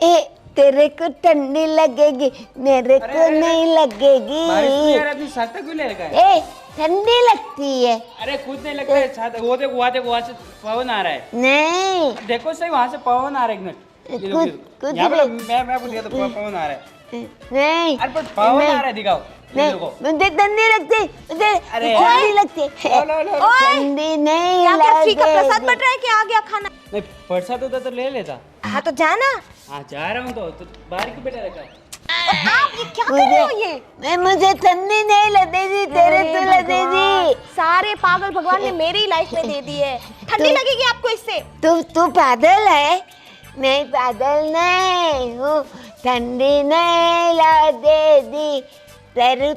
ए तेरे को ठंडी लगेगी, मेरे को नहीं लगेगी। बारिश छाता क्यों ले रखा है? ए ठंडी लगती है। अरे खुद नहीं लगता है छाता। वो देखो वहाँ से पवन आ रहा है। नहीं देखो सही वहाँ से पवन आ रहा है। एक मिनट कुछ यहाँ पे मैं आपको दिया तो पवन आ रहा है। नहीं अरे पर पवन आ रहा है, दिखाओ। नहीं मुझे ठंडी लगती, मुझे अरे ठंडी लगती ठंडी नहीं लगेगी। फ्री का प्रसाद बट रहा है कि आ गया खाना? नहीं प्रसाद होता तो ले लेता। हाँ तो जाना। हाँ जा रहा हूँ तो बाहर क्यों बैठा रखा है? आप ये क्या कर रहे हो ये? मुझे ठंडी नहीं लगेगी, तेरे तो लगेगी। सारे पागल भगवान ने मेरी लाइफ में दे दी है। ठंडी लगेगी आपको इससे? तू पागल है? नहीं पागल नहीं हूँ, ठंडी नहीं लगेगी। तेरे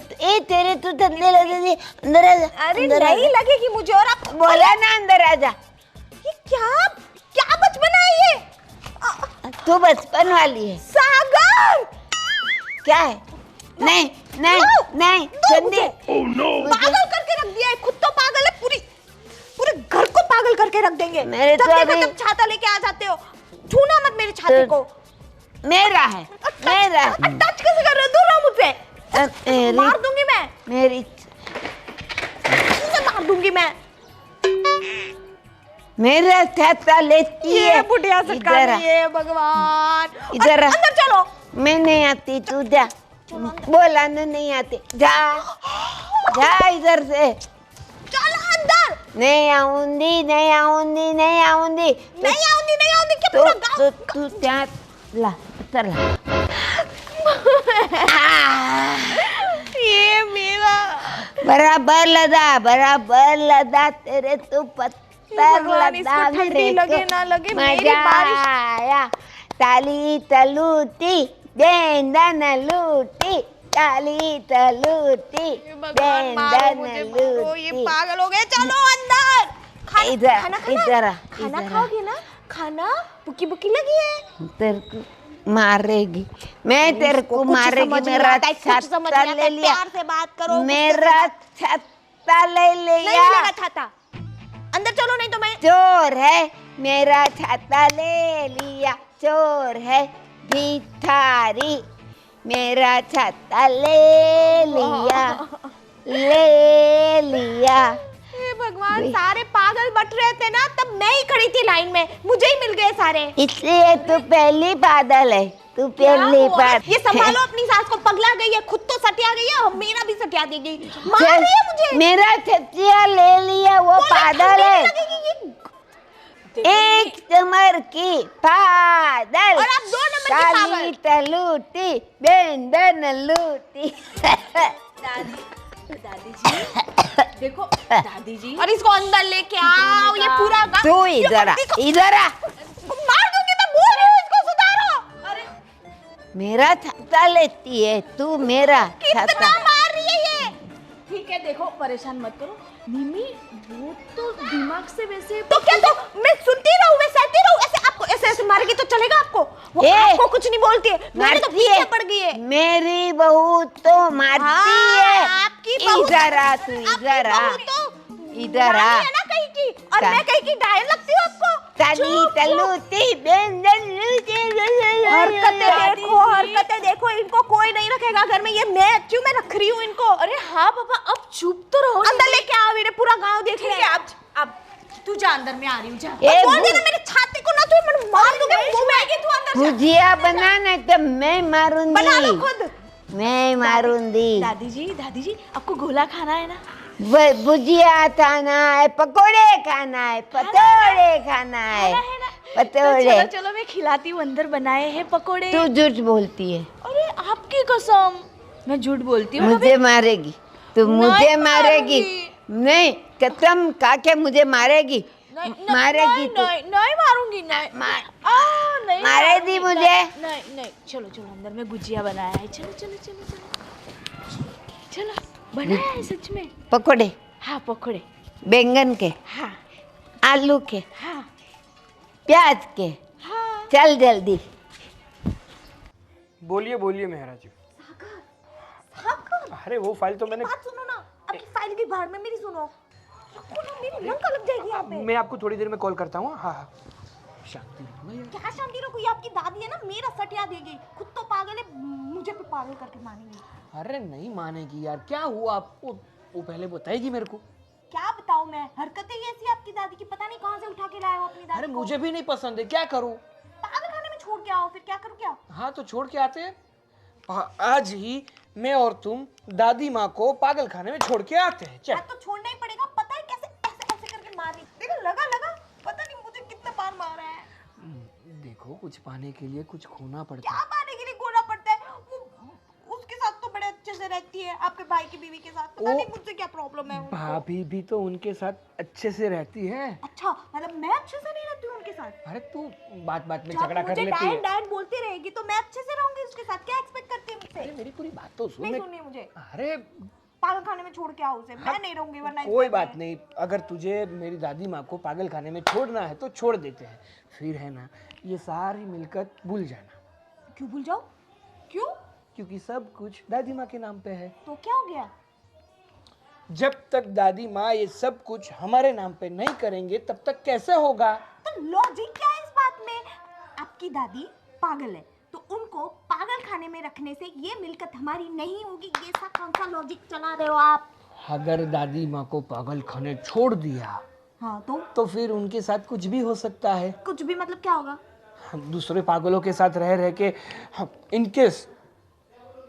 तो ठंडी लगेगी। अंदर आजा। अरे नहीं लगेगी मुझे। और आप बोला ना अंदर आजा। ये क्या क्या बचपन है ये? तू बचपन वाली है। सागर क्या है? नहीं नहीं नहीं ठंडी। पागल करके रख दिया है। खुद तो पागल है, पूरे घर को पागल करके रख देंगे। मेरे जब तो देखो अभी तब छाता लेके आ जाते हो। छूना मत मेरे छाते को। मेरा है, मेरा। टच कैसे कर रहे हो? दूर रहो मुझसे। मार दूंगी मैं। मेरी मार दूंगी मैं। मेरा छाता लेती है। ये बुढ़िया सरकार है भगवान। इधर आ। अंदर चलो। मैं नहीं आती, तू जा। बोला ना नहीं आती, जा जा इधर से। चलो अंदर। नहीं आऊंगी, नहीं आऊंगी, नहीं आऊंगी। नहीं आऊंगी, नहीं आऊंगी क्या पूरा गांव? तू क्या ला उतर ला। ये मेरा बराबर लदा तेरे तो पत्थर लदा। ठंडी लगे ना लगे मेरी मजा बारिश। आया। ताली तलूटी बेंदन लूटी, ताली तलूटी बेंदन ये लूटी। पागल हो गए। चलो अंदर। इधर खाना इधर खाना खाओगे ना? खाना बुकी बुकी लगी है। तेरे को मारेगी, मैं तेरे को मारेगी। मेरा छाता ले लिया। प्यार से बात करो। मेरा छाता ले नहीं लिया। मिलेगा छाता। अंदर चलो नहीं तो मैं। चोर है, मेरा छाता ले लिया। चोर है भिखारी, मेरा छाता ले लिया। हे भगवान, सारे पागल बट रहे थे ना, तब मैं ही खड़ी थी लाइन में, मुझे ही मिल गए सारे। इसलिए तू पहली पागल है, तू पहली पागल। ये संभालो अपनी सास को, पगला गई है, खुद तो सटिया गई है, मेरा भी सटिया देगी। मार रही है मुझे। मेरा छतिया ले लिया, वो पागल है। एक नंबर की पागल। और आप 2 नंबर की पागल। ताली तलूटी बेंदन लूटी। दादी जी देखो, दादी जी। और इसको अंदर लेके आओ, ये पूरा गाँव। तू इधर आ, इधर आ। मार दूंगी, मैं बोल रही हूँ, इसको सुधारो। अरे मेरा छाता लेती है तू, मेरा कितना छाता। मार रही है ये। ठीक है देखो, परेशान मत करो मिमी, वो तो दिमाग से वैसे तो क्या, तो मैं सुनती रहूं, मैं सहती रहूं? ऐसे आपको ऐसे मारेगी तो चलेगा आपको? वो आपको कुछ नहीं बोलती है, मेरे तो पीछे पड़ गई है। मेरी बहू तो मारती है। आपकी बहू। इधर आ, तू इधर आ, इधर आ। है ना कहीं की, और मैं कहीं की डायल लगती हूँ आपको? ताली तलूटी बेंदन लूटी। हरकतें देखो, इनको कोई नहीं रखेगा घर में, ये मैं क्यों मैं रख रही हूँ इनको? अरे हाँ पापा, अब चुप तो रहो। अंदर लेके आओ, मेरे पूरा गांव देख रहे हैं। अब तू जा, अंदर मैं आ रही हूँ, जा। बोल देना मेरे छाती को ना, तू मैं मार दूंगी। तू अंदर जा। भुजिया बनाना तो मैं मारूंगी। बना लो खुद। मैं मारूंगी। दादी जी आपको गोला खाना है ना? भुजिया खाना है, पकोड़े खाना है, पतोड़े खाना है, पतोड़े। तो चलो मैं खिलाती हूँ, अंदर बनाए हैं पकोड़े। तू झूठ बोलती है। अरे आपकी कसम, मैं झूठ बोलती हूँ? मुझे मारेगी तू, मुझे मारेगी। नहीं, कसम खा के मुझे मारेगी। मारेगी तू। नहीं मारूंगी, नहीं मारेगी मुझे। नहीं चलो अंदर में गुजिया बनाया है, चलो बनाया है सच में। पकोड़े? हाँ पकोड़े। बैंगन के? हाँ। आलू के? हाँ। प्याज के? हाँ। चल जल्दी। बोलिए मेहरा जी। अरे वो फाइल तो मैंने। बात सुनो ना, आपकी फाइल की बाहर में मेरी सुनो। मेरी लंका लग जाएगी यहाँ पे। मैं आपको थोड़ी देर में कॉल करता हूँ। हाँ शांति रखना यार। क्या शांति रखो, ये आपकी दादी है ना, मेरा सटिया देगी। खुद तो पागल है, मुझे पे पागल करके मानेंगी। अरे नहीं मानेगी यार, क्या हुआ आपको? वो पहले बताएगी मेरे को। क्या बताऊं मैं, हरकतें ही ऐसी आपकी दादी की, पता नहीं कहाँ से उठा के लाया हो अपनी दादी अरे को। मुझे भी नहीं पसंद है, क्या करूं? पागल खाने में छोड़ के आओ, फिर क्या करूं क्या? हाँ तो छोड़ के आते हैं। आज ही मैं और तुम दादी माँ को पागल खाने में छोड़ के आते हैं। चल। आज तो छोड़ना ही पड़ेगा, पता है कैसे ऐसे ऐसे करके मारी। देखो लगा लगा, पता नहीं मुझे कितना बार मारा है। देखो कुछ पाने के लिए कुछ खोना पड़ता है। क्या पाने के लिए खोना पड़ता है? वो उसके साथ तो बड़े अच्छे से रहती है, आपके भाई की बीवी के साथ। पता नहीं मुझसे क्या प्रॉब्लम है उनको। भाभी भी तो उनके साथ अच्छे से रहती है। अच्छा, मतलब मैं अच्छे से नहीं रहती हूँ उनके साथ? अरे तू बात बात में जब झगड़ा कर मुझे लेती है। डायन डायन बोलती रहेगी तो मैं अच्छे से रहूंगी उसके साथ। क्या एक्सपेक्ट करती है मुझसे? अरे मेरी पूरी बात तो सुन। नहीं सुननी मुझे। अरे पागल खाने में छोड़ के आओ उसे, मैं नहीं रहूंगी वरना कोई बात नहीं, अगर तुझे मेरी दादी माँ को पागल खाने में छोड़ना है तो छोड़ देते हैं। फिर है ना, ये सारी मिलकत भूल जाना। क्यों भूल जाओ? क्यों? क्योंकि सब कुछ दादी माँ के नाम पे है। तो क्या हो गया? जब तक दादी माँ ये सब कुछ हमारे नाम पे नहीं करेंगे तब तक कैसे होगा? तो लॉजिक क्या है इस बात में? आपकी दादी पागल है तो उनको पागल खाने में रखने से ये मिलकत हमारी नहीं होगी। ये सब कौन सा लॉजिक चला रहे हो आप? अगर दादी माँ को पागल खाने छोड़ दिया हाँ तो फिर उनके साथ कुछ भी हो सकता है। कुछ भी मतलब क्या होगा? हम दूसरे पागलों के साथ रह रह के इनकेस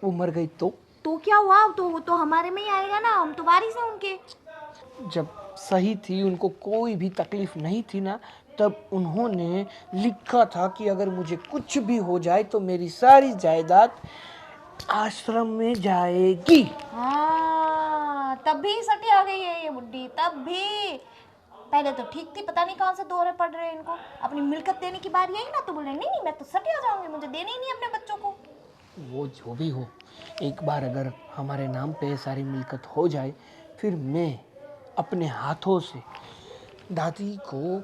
वो मर गई तो क्या हुआ? तो वो तो हमारे में ही आएगा ना, हम तो वारिस हैं उनके। जब सही थी, उनको कोई भी तकलीफ नहीं थी ना, तब उन्होंने लिखा था कि अगर मुझे कुछ भी हो जाए तो मेरी सारी जायदाद आश्रम में जाएगी। हाँ, तब भी सटी आ गई है ये बुड्ढी। तब भी पहले तो ठीक थी, पता नहीं कहाँ से दौरे पड़ रहे हैं इनको। अपनी मिलकत देने की बारी आई ना तो बोले नहीं मैं तो सटी आ जाऊंगी, मुझे देने ही नहीं अपने बच्चों को। वो जो भी हो, एक बार अगर हमारे नाम पे सारी मिलकत हो जाए फिर मैं अपने हाथों से दादी को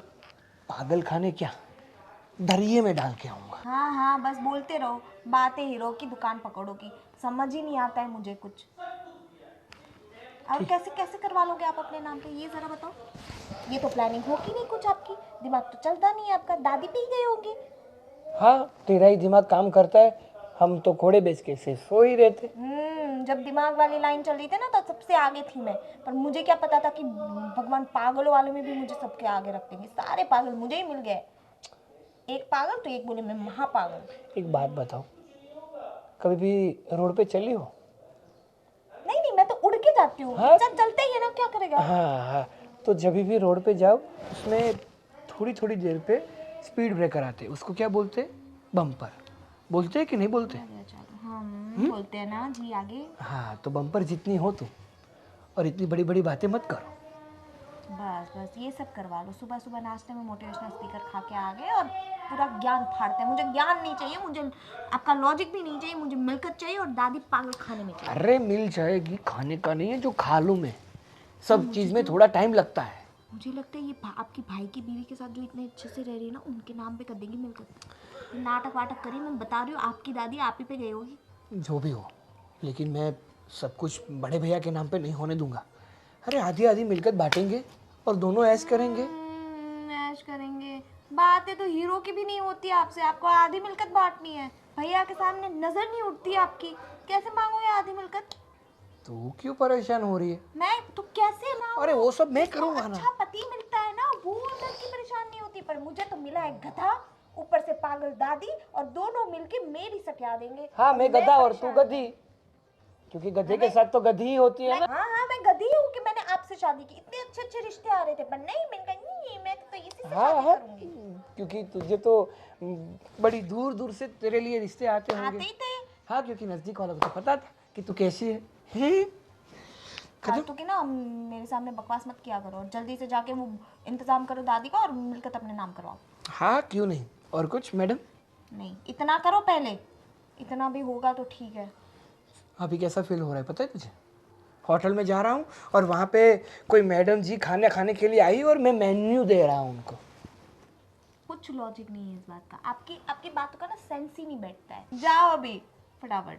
पागल खाने क्या दरिये में डाल के आऊँगा। हाँ हाँ, बस बोलते रहो, बातें हीरो की दुकान पकड़ो की। समझ ही नहीं आता है मुझे कुछ। और कैसे कैसे करवा लोगे आप अपने नाम पे, ये जरा बताओ। ये तो प्लानिंग होगी नहीं कुछ आपकी, दिमाग तो चलता नहीं है आपका। दादी पे ही गए होंगे। हाँ, तेरा ही दिमाग काम करता है। हम तो घोड़े बेच के से सो ही रहते। जब दिमाग वाली लाइन चल रही थी ना तो सबसे आगे थी मैं। पर मुझे क्या पता था कि भगवान पागलों वालों में भी मुझे सबके आगे रख देंगे। सारे पागल मुझे ही मिल गए। एक पागल तो एक बोले मैं महापागल। एक बात बताओ, कभी भी रोड पे चली हो? नहीं, मैं तो उड़ के जाती हूँ। हाँ? चलते ही है ना, क्या करेगा। हाँ, तो जब भी रोड पे जाओ उसमें थोड़ी थोड़ी देर पे स्पीड ब्रेकर आते, उसको क्या बोलते? बम्पर। बोलते हैं कि नहीं बोलते? बोलते हैं ना जी, आगे। हाँ, तो बम्पर जितनी हो तुम, और इतनी बड़ी बड़ी बातें मत करो। बस ये सब करवा लो। सुबह सुबह नाश्ते में मोटिवेशनल स्पीकर खा के आ गए और पूरा ज्ञान फाड़ते हैं। मुझे ज्ञान नहीं चाहिए, मुझे आपका लॉजिक भी नहीं चाहिए, मुझे मिलकत चाहिए और दादी पागल खाने में चाहिए। अरे मिल जाएगी, खाने का नहीं है जो खा लूँ मैं। सब चीज़ में थोड़ा टाइम लगता है। मुझे लगता है ये आपकी भाई की बीवी के साथ जो इतने अच्छे से रह रही है ना, उनके नाम पे कर देंगी मिलकत। नाटक वाटक करी, मैं बता रही हूँ आपकी दादी आप ही पे गई होगी। जो भी हो, लेकिन मैं सब कुछ बड़े भैया के नाम पे नहीं होने दूंगा। अरे आधी आधी मिलकत बांटेंगे और दोनों ऐश करेंगे। ऐश करेंगे? बातें तो हीरो की भी नहीं होती आपसे। आपको आधी मिलकत बांटनी है, भैया के सामने नजर नहीं उठती आपकी। कैसे मांगोगे आधी मिलकत? तू क्यों परेशान हो रही है? मैं तो कैसे मांगू? अरे वो सब मैं करूंगा ना। अच्छा पति मिलता है ना, वो अंदर की परेशान नहीं होती। पर मुझे तो मिला है गधा, ऊपर से पागल दादी, और दोनों मिलके मेरी सटिया देंगे। हाँ, मैं गधा और तू गधी, क्योंकि गधे के साथ तो गधी ही होती है ना। हाँ, मैं गधी हूँ कि मैंने आपसे शादी की। इतने अच्छे अच्छे रिश्ते आ रहे थे, पर नहीं, मैंने कहा नहीं, मैं तो इसी से शादी करूंगी। क्योंकि तुझे तो बड़ी दूर दूर से तेरे लिए रिश्ते आते आते होंगे। ही थे। हाँ, क्योंकि नजदीक वालों को तो पता था कि तू कैसी है। फालतू की ना मेरे सामने बकवास मत किया करो, और जल्दी से जाके वो इंतजाम करो दादी का और मिलकत अपने नाम करवाओ। हाँ, क्यों नहीं। और कुछ मैडम? नहीं, इतना करो पहले। इतना भी होगा तो ठीक है। अभी कैसा फील हो रहा है पता है तुझे? होटल में जा रहा हूँ और वहाँ पे कोई मैडम जी खाना खाने के लिए आई और मैं मेन्यू दे रहा हूँ उनको। कुछ लॉजिक नहीं है इस बात का। आपकी बातों का ना सेंस ही नहीं बैठता है। जाओ अभी फटाफट।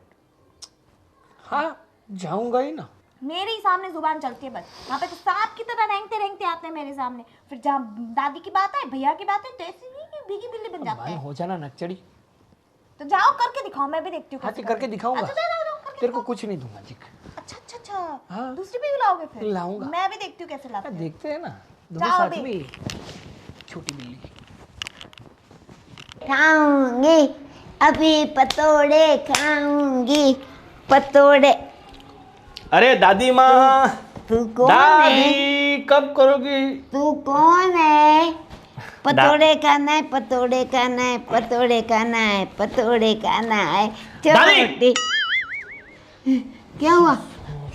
हाँ, जाऊँगा ही ना। मेरे ही सामने जुबान चलती है बस। वहाँ पे तो सांप की तरह रेंगते रेंगते आते हैं मेरे सामने। फिर जहाँ दादी की बात है, भैया की बात है, तो ऐसे नहीं कि भीगी बिल्ली बन जाते भाई हैं। हो जाना नकचड़ी। तो जाओ करके दिखाओ, मैं भी देखती हूँ हाँ कैसे करके दिखाऊंगा। अच्छा जाओ करके तेरे को दिखाओ। कुछ नहीं दूंगा जिक। अच्छा अच्छा अच्छा, हाँ। दूसरी भी लाओगे फिर? लाऊंगा। मैं भी देखती हूँ कैसे लाते हैं। देखते हैं ना दोनों जाओ साथ अभी। में। छोटी बिल्ली। खाऊंगी अभी पतोड़े, खाऊंगी पतोड़े। अरे दादी माँ, तू कौन है? दादी कब करोगी? तू कौन है? पतोड़े खाना है, पतोड़े खाना है, पतोड़े खाना है, पतोड़े खाना है। दादी! छोटी क्या हुआ?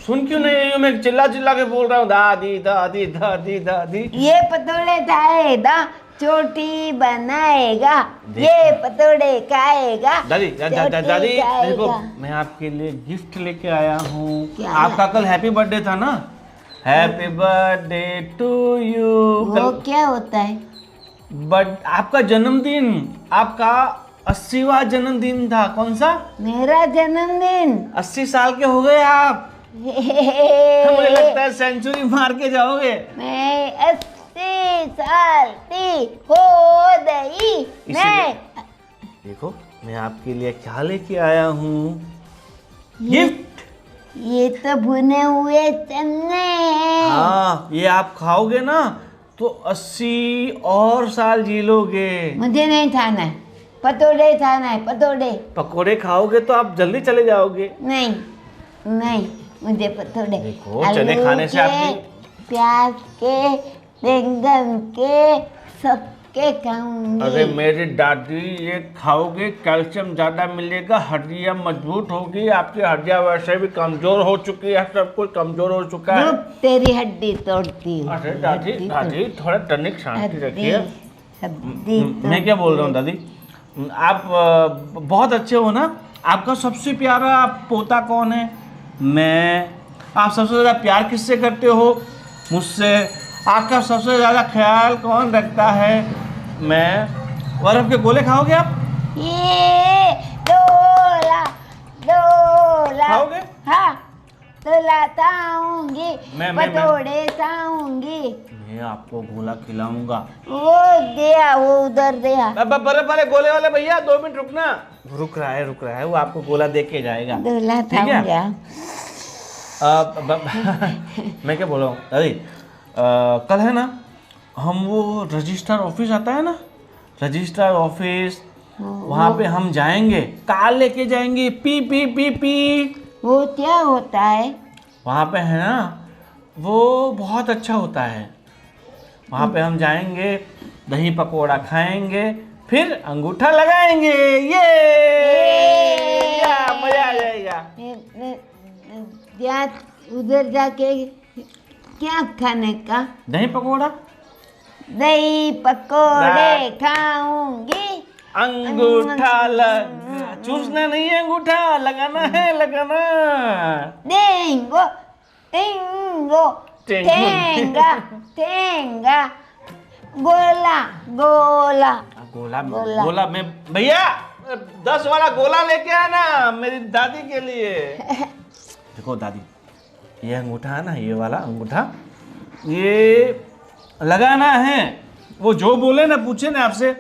सुन क्यों नहीं रही हो? मैं चिल्ला चिल्ला के बोल रहा हूँ दादी दादी दादी दादी। ये पतोड़े खाएगा, छोटी बनाएगा, ये पतोड़े खाएगा, दादी चोटी दादी देखो, खाएगा। मैं आपके लिए गिफ्ट लेके आया हूँ। क्या आपका कल हैप्पी बर्थडे था ना? Happy birthday to you. वो क्या होता है? बट आपका जन्मदिन, आपका 80वां जन्मदिन था। कौन सा? मेरा जन्मदिन। 80 साल के हो गए आप। मुझे लगता है सेंचुरी मार के जाओगे। मैं 80 साल की हो गई। मैं देखो मैं आपके लिए क्या लेके आया हूँ। गिफ्ट। ये तो भुने हुए चने हैं। हाँ, ये आप खाओगे ना तो 80 और साल जी लोगे। मुझे नहीं खाना है, पतोड़े खाना है, पतोड़े। पकोड़े खाओगे तो आप जल्दी चले जाओगे। नहीं नहीं, मुझे पतोड़े। देखो, चने खाने से आपकी- प्याज के, बैंगन के, सबके खाऊंगी। अरे मेरी दादी, ये खाओगे कैल्शियम ज्यादा मिलेगा, हड्डियां मजबूत होगी। आपकी हड्डियां वैसे भी कमजोर हो चुकी है, सब कुछ कमजोर हो चुका है। रुक, तेरी हड्डी तोड़ती हूँ। अरे दादी हड्डी दादी थोड़ा टनिक शांति हड्डी- रखिए। हड्डी मैं क्या बोल रहा हूँ दादी, आप बहुत अच्छे हो ना। आपका सबसे प्यारा पोता कौन है? मैं। आप सबसे ज़्यादा प्यार किससे करते हो? मुझसे। आपका सबसे ज़्यादा ख्याल कौन रखता है? मैं। बर्फ के गोले खाओगे आप? ये डोला डोला खाओगे? हाँ, डोला खाऊंगी, मैं- पतोड़े खाऊंगी। मैं आपको गोला खिलाऊंगा। वो दिया, वो उधर दिया। बर्फ वाले गोले वाले भैया 2 मिनट रुकना। रुक रहा है, वो आपको गोला दे के जाएगा। डोला ठीक है? खाऊंगा। मैं क्या बोल रहा हूँ दादी, कल है ना, हम वो रजिस्ट्रार ऑफिस आता है ना, रजिस्ट्रार ऑफिस, वहाँ पे हम जाएंगे। कार लेके जाएंगे। P P P P. वो क्या होता है? वहाँ पे है ना, वो बहुत अच्छा होता है। वहाँ पे हम जाएंगे, दही पकोड़ा खाएंगे, फिर अंगूठा लगाएंगे। ये मजा आ जाएगा। उधर जाके क्या खाने का? दही पकोड़ा, दही पकोड़े खाऊंगी। अंगूठा लगा, चूसना नहीं है, अंगूठा लगाना है, लगाना। टेंगो टेंगो टेंगा टेंगा, गोला गोला। गोला गोला। गोला में भैया 10 वाला गोला लेके आना मेरी दादी के लिए। देखो दादी, ये अंगूठा है ना, ये वाला अंगूठा, ये लगाना है। वो जो बोले ना, पूछे ना आपसे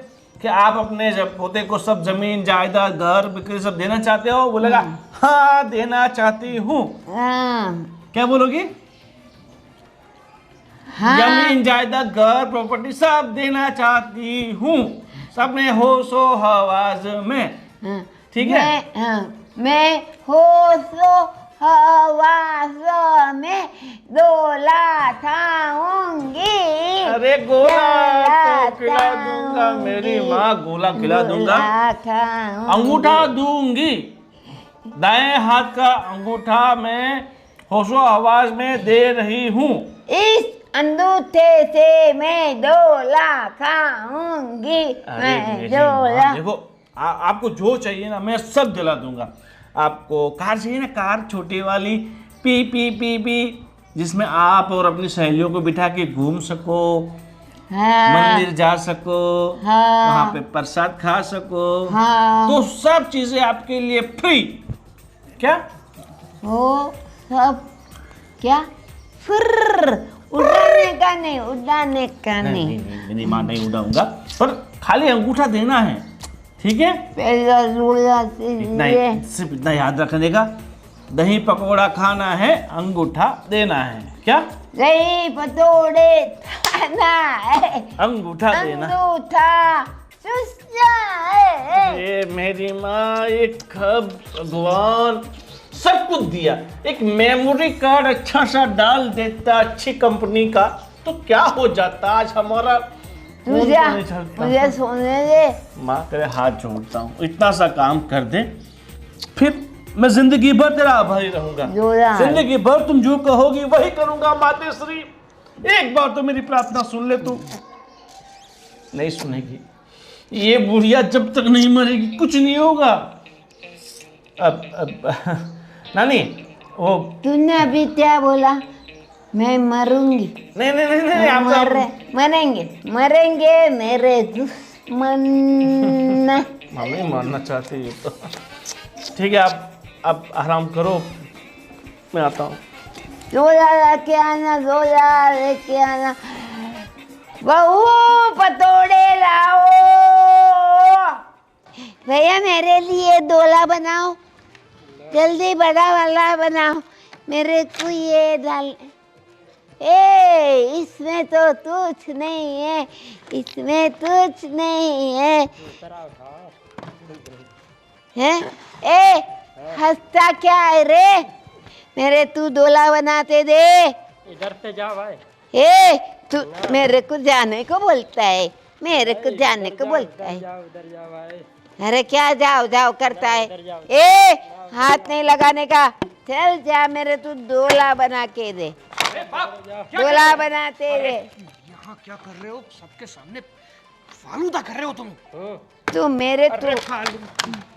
कि आप अपने जब पोते को सब जमीन जायदाद घर बिक्री सब देना चाहते हो, बोलेगा हाँ देना चाहती हूँ। हाँ क्या बोलोगी? हाँ। जमीन जायदाद घर प्रॉपर्टी सब देना चाहती हूँ, सब में होशो हवास में। हाँ। ठीक है? मैं होशो हवास में डोला खाऊंगी। अरे गोला डोला तो खिला दूंगा मेरी खाऊंगी। माँ, गोला खिला दूंगा। डोला खाऊंगी। अंगूठा दूंगी, दाएं हाथ का अंगूठा मैं होशो हवास में दे रही हूँ। इस अंगूठे से मैं डोला खाऊंगी। अरे मैं मेरी डोला। माँ, देखो आपको जो चाहिए ना, मैं सब दिला दूंगा। आपको कार चाहिए ना, कार छोटी वाली, पी पी पी पी, जिसमें आप और अपनी सहेलियों को बिठा के घूम सको, हाँ मंदिर जा सको, हाँ। वहाँ पे प्रसाद खा सको। हाँ। तो सब चीजें आपके लिए फ्री। क्या? वो सब क्या? फिर उड़न का नहीं, उड़ाने का नहीं नहीं। नहीं मेरी माँ नहीं उड़ाऊंगा, पर खाली अंगूठा देना है, ठीक है? पहला रोला से इतना लिए। सिर्फ इतना याद रखने का, दही पकौड़ा खाना है, अंगूठा देना है, क्या? दही पतोड़े खाना है, अंगूठा देना। अंगूठा चुस्सा है। ये मेरी माँ, एक भगवान सब कुछ दिया, एक मेमोरी कार्ड अच्छा सा डाल देता अच्छी कंपनी का, तो क्या हो जाता आज हमारा तू खून जा, तो नहीं चलता। मुझे सोने दे। माँ तेरे हाथ जोड़ता हूँ, इतना सा काम कर दे, फिर मैं जिंदगी भर तेरा आभारी रहूंगा। जोड़ा। जिंदगी भर तुम जो कहोगी वही करूंगा मातेश्वरी। एक बार तो मेरी प्रार्थना सुन ले तू। नहीं सुनेगी, ये बुढ़िया जब तक नहीं मरेगी कुछ नहीं होगा। अब नानी वो तूने अभी क्या बोला? मैं मरूंगी। नहीं नहीं नहीं नहीं आप मरेंगे मरेंगे मेरे दुश्मन। मम्मी मरना चाहती है तो ठीक है, आप आराम करो, मैं आता हूँ। जोला लेके आना, जोला लेके आना। बहू पतोड़े लाओ। भैया मेरे लिए दोला बनाओ, जल्दी बड़ा वाला बनाओ, मेरे को ये डाल। इसमें तो कुछ नहीं है, इसमें कुछ नहीं है। हैं? हंसता क्या है रे? मेरे तू दोला बनाते दे। इधर से जा भाई। तू मेरे को जाने को बोलता है, मेरे को जाने को बोलता है। उधर जा भाई। अरे क्या जाओ जाओ करता है? हाथ नहीं लगाने का। चल जा, मेरे तू दोला बना के दे, दोला बनाते दे। यहाँ क्या कर रहे हो? सबके सामने फालूदा कर रहे हो तुम। तू मेरे तू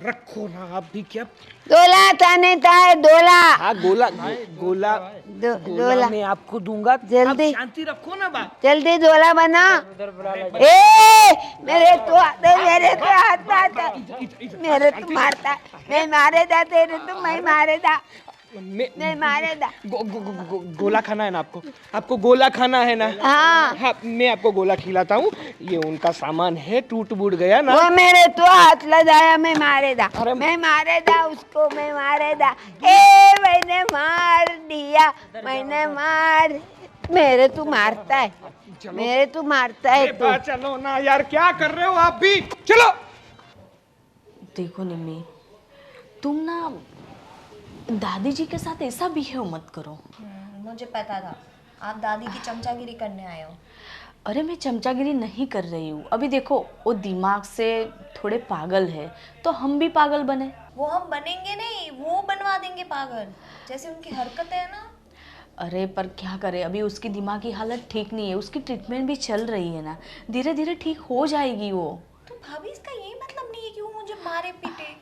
रखो ना आप भी, क्या दोला ताने है, दोला। हाँ गोला गोला दोला मैं आपको दूंगा, जल्दी शांति रखो ना बात। जल्दी दोला बना। मेरे तो हाथ आता, मेरे तो मारता, मैं मारे दा तेरे, तो मैं मारे दा, मैं मारे दा। गोला खाना है ना आपको? आपको गोला खाना है ना? हाँ हाँ मैं आपको गोला खिलाता हूँ। ये उनका सामान है, टूट बूट गया ना। वो मेरे तो हाथ लगाया, मैं मारे दा, मैं मारे दा उसको, मैं मारे दा। मैंने मार दिया, मैंने मार। मेरे तू मारता है, मेरे तू मारता है तू। चलो ना यार, क्या कर रहे हो आप भी? चलो। देखो निम्मी, तुम ना दादी जी के साथ ऐसा बिहेव मत करो। मुझे पता था आप दादी की चमचागिरी करने आए हो। अरे मैं चमचागिरी नहीं कर रही हूँ। अभी देखो वो दिमाग से थोड़े पागल है, तो हम भी पागल बने। वो हम बनेंगे नहीं, वो बनवा देंगे पागल, जैसे उनकी हरकतें है ना। अरे पर क्या करे, अभी उसकी दिमाग की हालत ठीक नहीं है, उसकी ट्रीटमेंट भी चल रही है ना, धीरे धीरे ठीक हो जाएगी वो। तो भाभी इसका ये मतलब नहीं है कि वो मुझे मारे पीटे।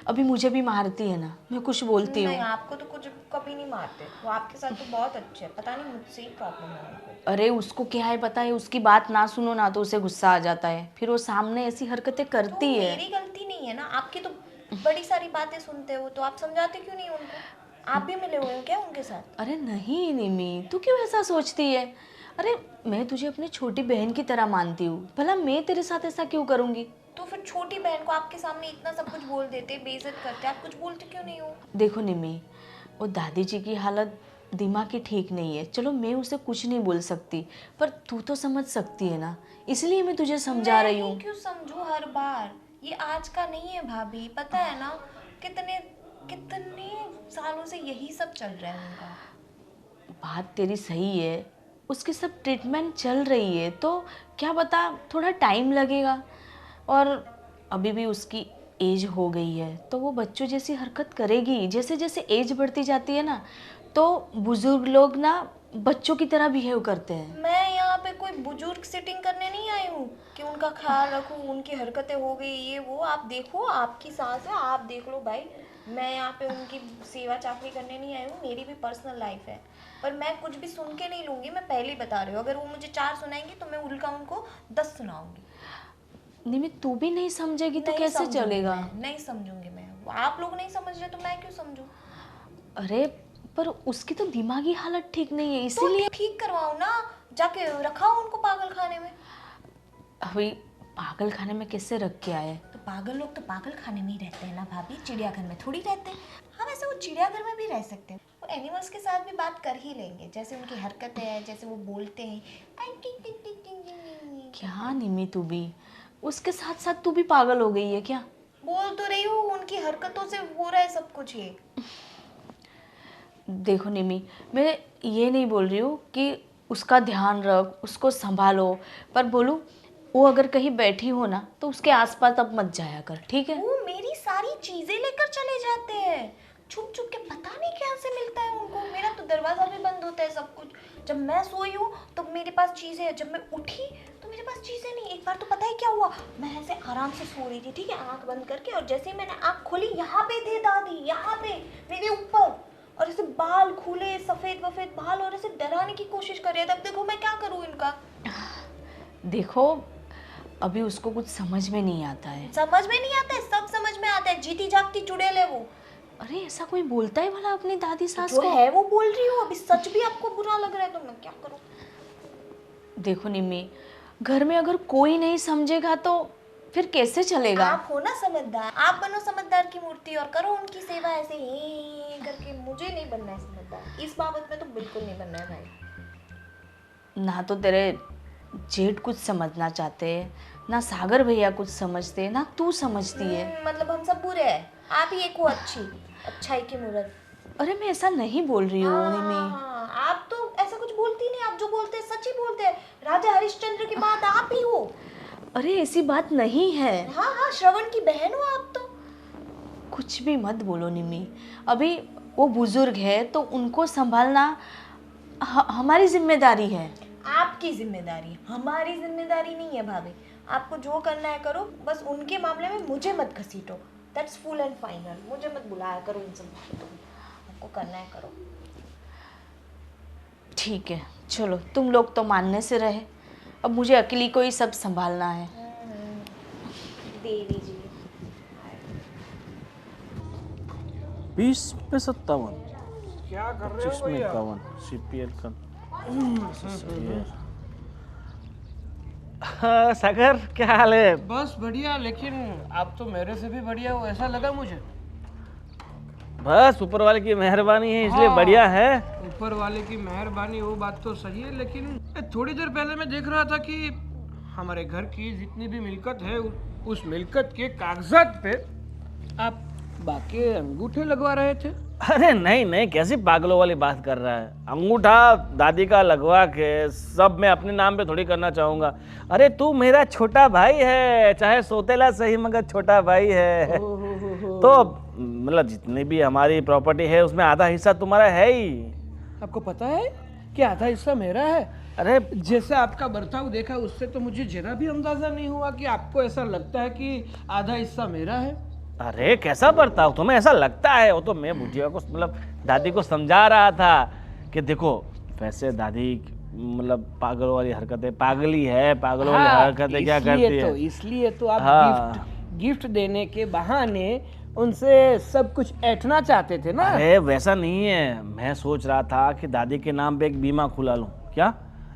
अभी मुझे भी मारती है ना, मैं कुछ बोलती नहीं, हूँ। आपको तो कुछ कभी नहीं मारते, वो आपके साथ तो बहुत अच्छे हैं। पता नहीं मुझसे ही प्रॉब्लम है उनको। अरे उसको क्या है पता है, उसकी बात ना सुनो ना तो उसे गुस्सा आ जाता है, फिर वो सामने ऐसी हरकतें करती तो है। मेरी गलती नहीं है ना, आपकी तो बड़ी सारी बातें सुनते हो, तो आप समझाते क्यों नहीं उनको? आप भी मिले हुए हो क्या उनके साथ? अरे नहीं निमी, तू क्यों ऐसा सोचती है? अरे मैं तुझे अपनी छोटी बहन की तरह मानती हूँ, भला मैं तेरे साथ ऐसा क्यों करूँगी? तो फिर छोटी बहन को आपके सामने इतना सब कुछ बोल देते, बेइज्जत करते, आप कुछ बोलते क्यों नहीं हो? देखो निमी, वो दादी जी की हालत दिमाग की ठीक नहीं है। चलो मैं उसे कुछ नहीं बोल सकती, पर तू तो समझ सकती है ना, इसलिए मैं तुझे समझा रही हूँ। क्यों समझू हर बार? ये आज का नहीं है भाभी, पता है ना कितने कितने सालों से यही सब चल रहा है उनका। बात तेरी सही है, उसकी सब ट्रीटमेंट चल रही है, तो क्या बता थोड़ा टाइम लगेगा। और अभी भी उसकी एज हो गई है, तो वो बच्चों जैसी हरकत करेगी। जैसे जैसे एज बढ़ती जाती है ना, तो बुजुर्ग लोग ना बच्चों की तरह बिहेव करते हैं। मैं यहाँ पे कोई बुजुर्ग सिटिंग करने नहीं आई हूँ कि उनका ख्याल रखूँ, उनकी हरकतें हो गई ये वो। आप देखो, आपकी सास है, आप देख लो भाई। मैं यहाँ पे उनकी सेवा चाकरी करने नहीं आई हूँ, मेरी भी पर्सनल लाइफ है। पर मैं कुछ भी सुन के नहीं लूँगी, मैं पहले ही बता रही हूँ। अगर वो मुझे 4 सुनाएंगी तो मैं उनका उनको 10 सुनाऊंगी। निमित तू भी नहीं समझेगी तो कैसे चलेगा? नहीं समझूंगी मैं। आप लोग नहीं समझ रहे तो मैं क्यों समझूं? अरे पर उसकी तो दिमागी हालत ठीक नहीं है, तो इसीलिए ठीक करवाओ ना, जाके रखाओ उनको पागल खाने में। अभी पागल खाने में कैसे रख के आए? तो पागल लोग तो पागल खाने में ही रहते हैं ना भाभी, चिड़ियाघर में थोड़ी रहते हैं। हाँ वैसे वो चिड़ियाघर में भी रह सकते हैं, वो एनिमल्स के साथ भी बात कर ही लेंगे, जैसे उनकी हरकतें हैं, जैसे वो बोलते हैं। क्या निमी, तू भी उसके साथ साथ तू भी पागल हो गई है क्या? बोल तो रही हूँ, उनकी हरकतों से हो रहा है सब कुछ ये। देखो निमी, मैं ये नहीं बोल रही हूँ कि उसका ध्यान रख, उसको संभालो, पर बोलूँ वो अगर कहीं बैठी हो ना तो उसके आसपास अब मत जाया कर, ठीक है? वो मेरी सारी चीजें लेकर चले जाते हैं, छुप छुप के, पता नहीं क्या से मिलता है उनको। मेरा तो दरवाजा भी बंद होता है सब कुछ। जब मैं सोई हूँ तो मेरे पास चीजें हैं, जब मैं उठी तो मेरे पास चीजें नहीं। एक बार तो पता है क्या हुआ, मैं ऐसे आराम से सो रही थी, ठीक है, आंख बंद करके, और जैसे ही मैंने आंख खोली, यहाँ पे थे दादी, यहाँ पे मेरे ऊपर, और ऐसे बाल खुले, सफेद वफेद बाल, और ऐसे डराने की कोशिश कर रहे थे। अब देखो मैं क्या करूँ इनका। देखो अभी उसको कुछ समझ में नहीं आता है। समझ में नहीं आता है, सब समझ में आता है, जीती जागती चुड़ैल है वो। अरे ऐसा कोई बोलता है भला अपनी दादी सास जो को? है वो बोल रही हूँ, अभी सच भी आपको बुरा लग रहा है तो मैं क्या करूँ। देखो निम्मी, घर में अगर कोई नहीं समझेगा तो फिर कैसे चलेगा? आप हो ना समझदार, आप बनो समझदार की मूर्ति और करो उनकी सेवा ऐसे ही करके। मुझे नहीं बनना है समझदार, इस बाबत में तो बिल्कुल नहीं बनना है भाई। ना तो तेरे जेठ कुछ समझना चाहते, ना सागर भैया कुछ समझते, ना तू समझती है। मतलब हम सब बुरे हैं, आप ही एक हो अच्छाई की मूर्त। अरे मैं ऐसा नहीं बोल रही हूँ निम्मी। हाँ, आप तो ऐसा कुछ बोलती नहीं, आप जो बोलते हैं सच ही बोलते हैं। राजा हरिश्चंद्र की बात आप ही हो। अरे ऐसी बात नहीं है। हाँ हाँ, श्रवण की बहन हो आप तो। कुछ भी मत बोलो निम्मी, अभी वो बुजुर्ग है तो उनको संभालना हमारी जिम्मेदारी है। आपकी जिम्मेदारी, हमारी जिम्मेदारी नहीं है भाभी। आपको जो करना है करो, बस उनके मामले में मुझे मत घसीटो। That's full and final. मुझे मत बुलाया करो इन सब बातों में, आपको करना है करो। ठीक है चलो, तुम लोग तो मानने से रहे, अब मुझे अकेली को ही सब संभालना है। देवी जी 20 पे 57, क्या कर रहे 25 हो में भैया? 51, CPL का। सागर क्या हाल है? बस बढ़िया, लेकिन आप तो मेरे से भी बढ़िया हो ऐसा लगा मुझे। बस ऊपर वाले की मेहरबानी है इसलिए हाँ। बढ़िया है। ऊपर वाले की मेहरबानी, वो बात तो सही है, लेकिन थोड़ी देर पहले मैं देख रहा था कि हमारे घर की जितनी भी मिल्कत है उस मिल्कत के कागजात पे आप बाकी अंगूठे लगवा रहे थे। अरे नहीं नहीं, कैसी पागलों वाली बात कर रहा है? अंगूठा दादी का लगवा के सब मैं अपने नाम पे थोड़ी करना चाहूंगा। अरे तू मेरा छोटा भाई है, चाहे सोतेला सही मगर छोटा भाई है। तो मतलब जितनी भी हमारी प्रॉपर्टी है उसमें आधा हिस्सा तुम्हारा है ही। आपको पता है कि आधा हिस्सा मेरा है? अरे जैसे आपका बर्ताव देखा उससे तो मुझे जरा भी अंदाजा नहीं हुआ कि आपको ऐसा लगता है कि आधा हिस्सा मेरा है। अरे कैसा बर्ताव, तुम्हें ऐसा लगता है? वो तो मैं बुढ़िया को मतलब दादी को समझा रहा था कि देखो वैसे दादी मतलब पागलों वाली हरकतें, पागली है, पागलों वाली हरकतें क्या करती है। इसलिए तो आप हाँ। गिफ्ट देने के बहाने उनसे सब कुछ ऐंठना चाहते थे ना। अरे वैसा नहीं है, मैं सोच रहा था कि दादी के नाम पे एक बीमा खुला लूं। क्या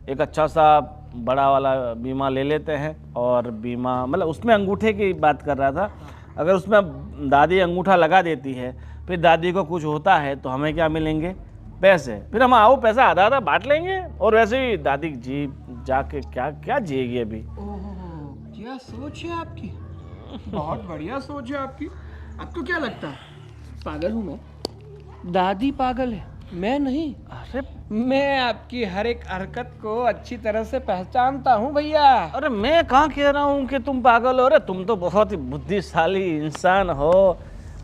एक अच्छा सा बड़ा वाला बीमा ले लेते हैं, और बीमा मतलब उसमें अंगूठे की बात कर रहा था। अगर उसमें दादी अंगूठा लगा देती है, फिर दादी को कुछ होता है तो हमें क्या मिलेंगे? पैसे। फिर हम आओ पैसा आधा आधा बांट लेंगे, और वैसे ही दादी जी जाके क्या क्या जिएगी अभी। ओह, क्या सोच है आपकी, बहुत बढ़िया सोच है आपकी। आपको क्या लगता है पागल हूँ मैं? दादी पागल है, मैं नहीं। अरे मैं आपकी हर एक हरकत को अच्छी तरह से पहचानता हूँ भैया। अरे मैं कहाँ कह रहा हूँ कि तुम पागल हो। अरे तुम तो बहुत ही बुद्धिशाली इंसान हो,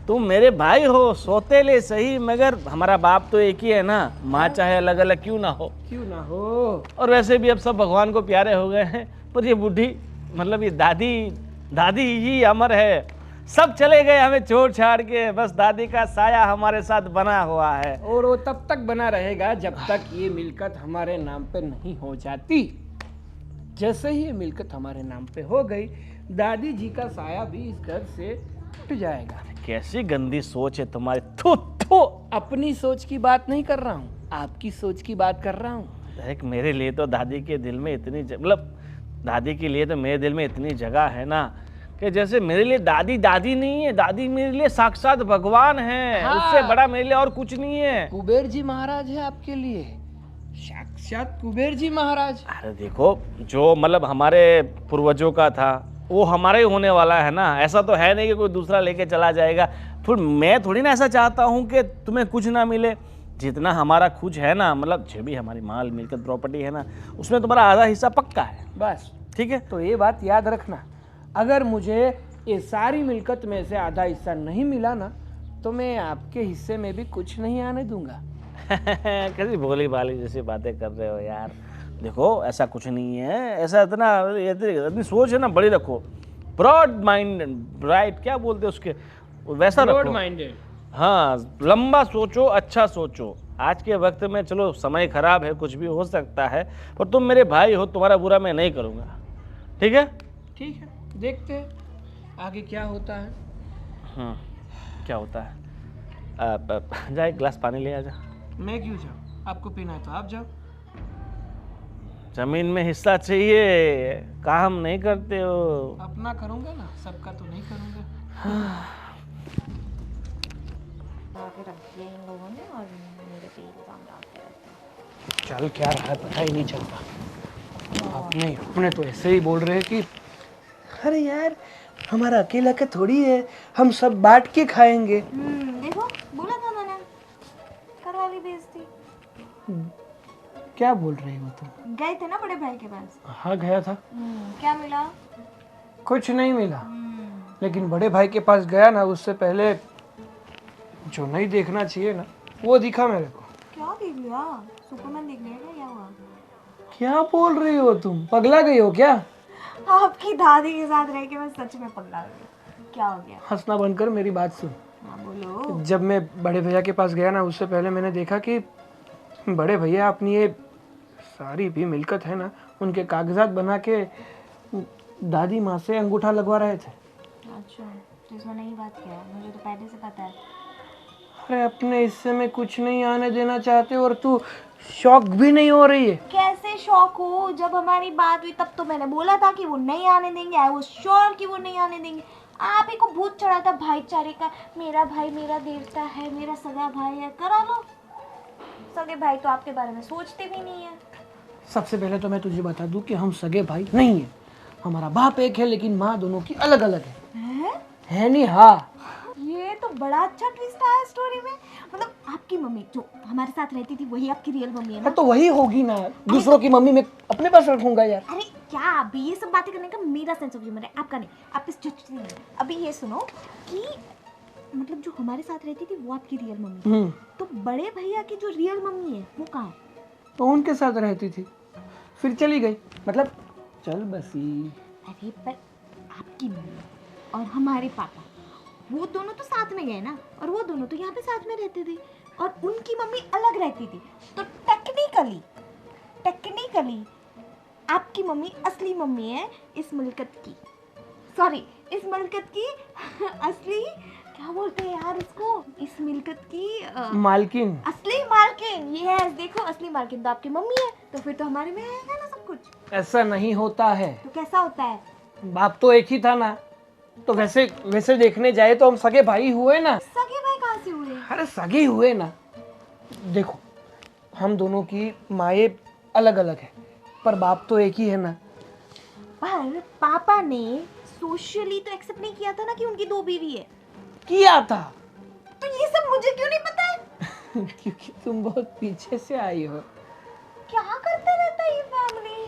तुम मेरे भाई हो, सौतेले सही मगर हमारा बाप तो एक ही है ना, माँ चाहे अलग अलग क्यों ना हो। क्यों ना हो। और वैसे भी अब सब भगवान को प्यारे हो गए हैं, पर ये बूढ़ी मतलब ये दादी ही अमर है। सब चले गए हमें छोड़ छाड़ के, बस दादी का साया हमारे साथ बना हुआ है। और वो तब तक बना रहेगा जब तक ये मिल्कत हमारे नाम पे नहीं हो जाती। जैसे ही ये मिल्कत हमारे नाम पे हो गई, दादी जी का साया भी इस घर से उठ जाएगा। कैसी गंदी सोच है तुम्हारी। थू तो अपनी सोच की बात नहीं कर रहा हूँ, आपकी सोच की बात कर रहा हूँ। देख मेरे लिए तो दादी के दिल में इतनी मतलब दादी के लिए तो मेरे दिल में इतनी जगह है ना कि जैसे मेरे लिए दादी दादी नहीं है, दादी मेरे लिए साक्षात भगवान है। हाँ। उससे बड़ा मेरे लिए और कुछ नहीं है। कुबेर जी महाराज है आपके लिए, साक्षात कुबेर जी महाराज। अरे देखो जो मतलब हमारे पूर्वजों का था वो हमारा ही होने वाला है ना। ऐसा तो है नहीं कि कोई दूसरा लेके चला जाएगा। फिर मैं थोड़ी ना ऐसा चाहता हूँ कि तुम्हें कुछ ना मिले। जितना हमारा कुछ है ना, मतलब जो भी हमारी माल मिलकत प्रॉपर्टी है ना, उसमें तुम्हारा आधा हिस्सा पक्का है। बस ठीक है, तो ये बात याद रखना, अगर मुझे ये सारी मिलकत में से आधा हिस्सा नहीं मिला ना तो मैं आपके हिस्से में भी कुछ नहीं आने दूंगा। कैसी भोली भाली जैसी बातें कर रहे हो यार। देखो ऐसा कुछ नहीं है। ऐसा इतना अपनी सोच है ना बड़ी रखो, ब्रॉड माइंड, ब्राइट क्या बोलते हैं उसके, वैसा ब्रॉड रखो। माइंडेड। हाँ, लंबा सोचो, अच्छा सोचो। आज के वक्त में चलो समय खराब है, कुछ भी हो सकता है, पर तुम मेरे भाई हो, तुम्हारा बुरा मैं नहीं करूँगा। ठीक है? ठीक है, देखते हैं आगे क्या होता है। क्या होता है? जा एक गिलास पानी ले आ जा। मैं क्यों जाऊँ, आपको पीना है तो आप जाओ। जमीन में हिस्सा चाहिए, काम नहीं करते हो। अपना करूँगा ना, सबका तो नहीं करूँगा। आके रख दिया इन लोगों ने और मेरे पे इल्जाम डालते रहते हैं। चल क्या रहा है पता ही नहीं चलता। आपने अपने तो ऐसे ही बोल रहे हैं कि अरे यार हमारा अकेला का थोड़ी है, हम सब बांट के खाएंगे। देखो बोला था मैंने, करवा ली बेइज्जती। क्या बोल रही हो तुम? गए थे ना बड़े भाई के पास। हाँ गया था, क्या मिला? कुछ नहीं मिला। लेकिन बड़े भाई के पास गया ना, उससे पहले जो नहीं देखना चाहिए ना वो दिखा मेरे को। क्या देख लिया? सुपरमैन देख लिया क्या हुआ? क्या बोल रही हो तुम, पगला गई हो क्या? आपकी दादी के साथ रह के मैं सच में पगला गई। क्या हो गया? हंसना बंद कर, मेरी बात सुन। हाँ बोलो। जब मैं बड़े भैया के पास गया ना, उससे पहले मैंने देखा कि बड़े भैया अपनी ये सारी भी मिलकत है ना, उनके कागजात बना के दादी माँ से अंगूठा लगवा रहे थे। अच्छा, तो इसमें नई बात क्या है? मुझे तो पहले से पता है। अरे अपने हिस्से में कुछ नहीं आने देना चाहते और तू शौक भी नहीं हो रही है। कैसे शौक हो? जब हमारी बात हुई तब तो मैंने बोला था कि वो नहीं आने देंगे। आई वाज श्योर कि वो नहीं आने देंगे। आप ही को भूत चढ़ा था भाईचारे का। मेरा भाई मेरा देवता है, मेरा सगा भाई है, करा लो। सगे भाई तो आपके बारे में सोचते भी नहीं है। सबसे पहले तो मैं तुझे बता दूं कि हम सगे भाई नहीं है। हमारा बाप एक है लेकिन माँ दोनों की अलग अलग है नहीं? हाँ, ये तो बड़ा अच्छा ट्विस्ट आया स्टोरी में। मतलब आपकी मम्मी जो हमारे साथ रहती थी वही आपकी रियल मम्मी है ना? तो वही होगी ना, दूसरों की मम्मी मैं अपने पास रखूंगा यार। अरे क्या अभी ये सब बातें करने का मेरा सेंस ऑफ ह्यूमर है, आपका नहीं। आप इस जज नहीं है। अभी ये सुनो कि मतलब जो हमारे साथ रहती थी वो आपकी रियल मम्मी है। तो बड़े भैया की जो रियल मम्मी है वो कहाँ है? तो उनके साथ रहती थी, फिर चली गई, मतलब चल बसी। अरे पर आपकी मम्मी और हमारे पापा वो दोनों तो साथ में गए ना, और वो दोनों तो यहाँ पे साथ में रहते थे और उनकी मम्मी अलग रहती थी। तो टेक्निकली आपकी मम्मी असली मम्मी है इस मिलकत की। सॉरी, इस मिलकत की असली क्या बोलते हैं यार इसको, इस मिलकत की मालकिन, असली मालकिन। ये है, देखो असली मालकिन तो आपकी मम्मी है। तो फिर तो हमारे में है ना सब कुछ। ऐसा नहीं होता है। तो कैसा होता है? बाप तो एक ही था ना, तो वैसे देखने जाए तो हम सगे भाई हुए ना। सगे भाई कहाँ से हुए? अरे सगे हुए ना। देखो हम दोनों की माएँ अलग अलग है पर बाप तो एक ही है ना। पर पापा ने सोशली तो एक्सेप्ट नहीं किया था ना कि उनकी दो बीवी है। किया था। तो ये सब मुझे क्यों नहीं पता है? क्योंकि तुम बहुत पीछे से आई हो। क्या करता रहता है ये फैमिली?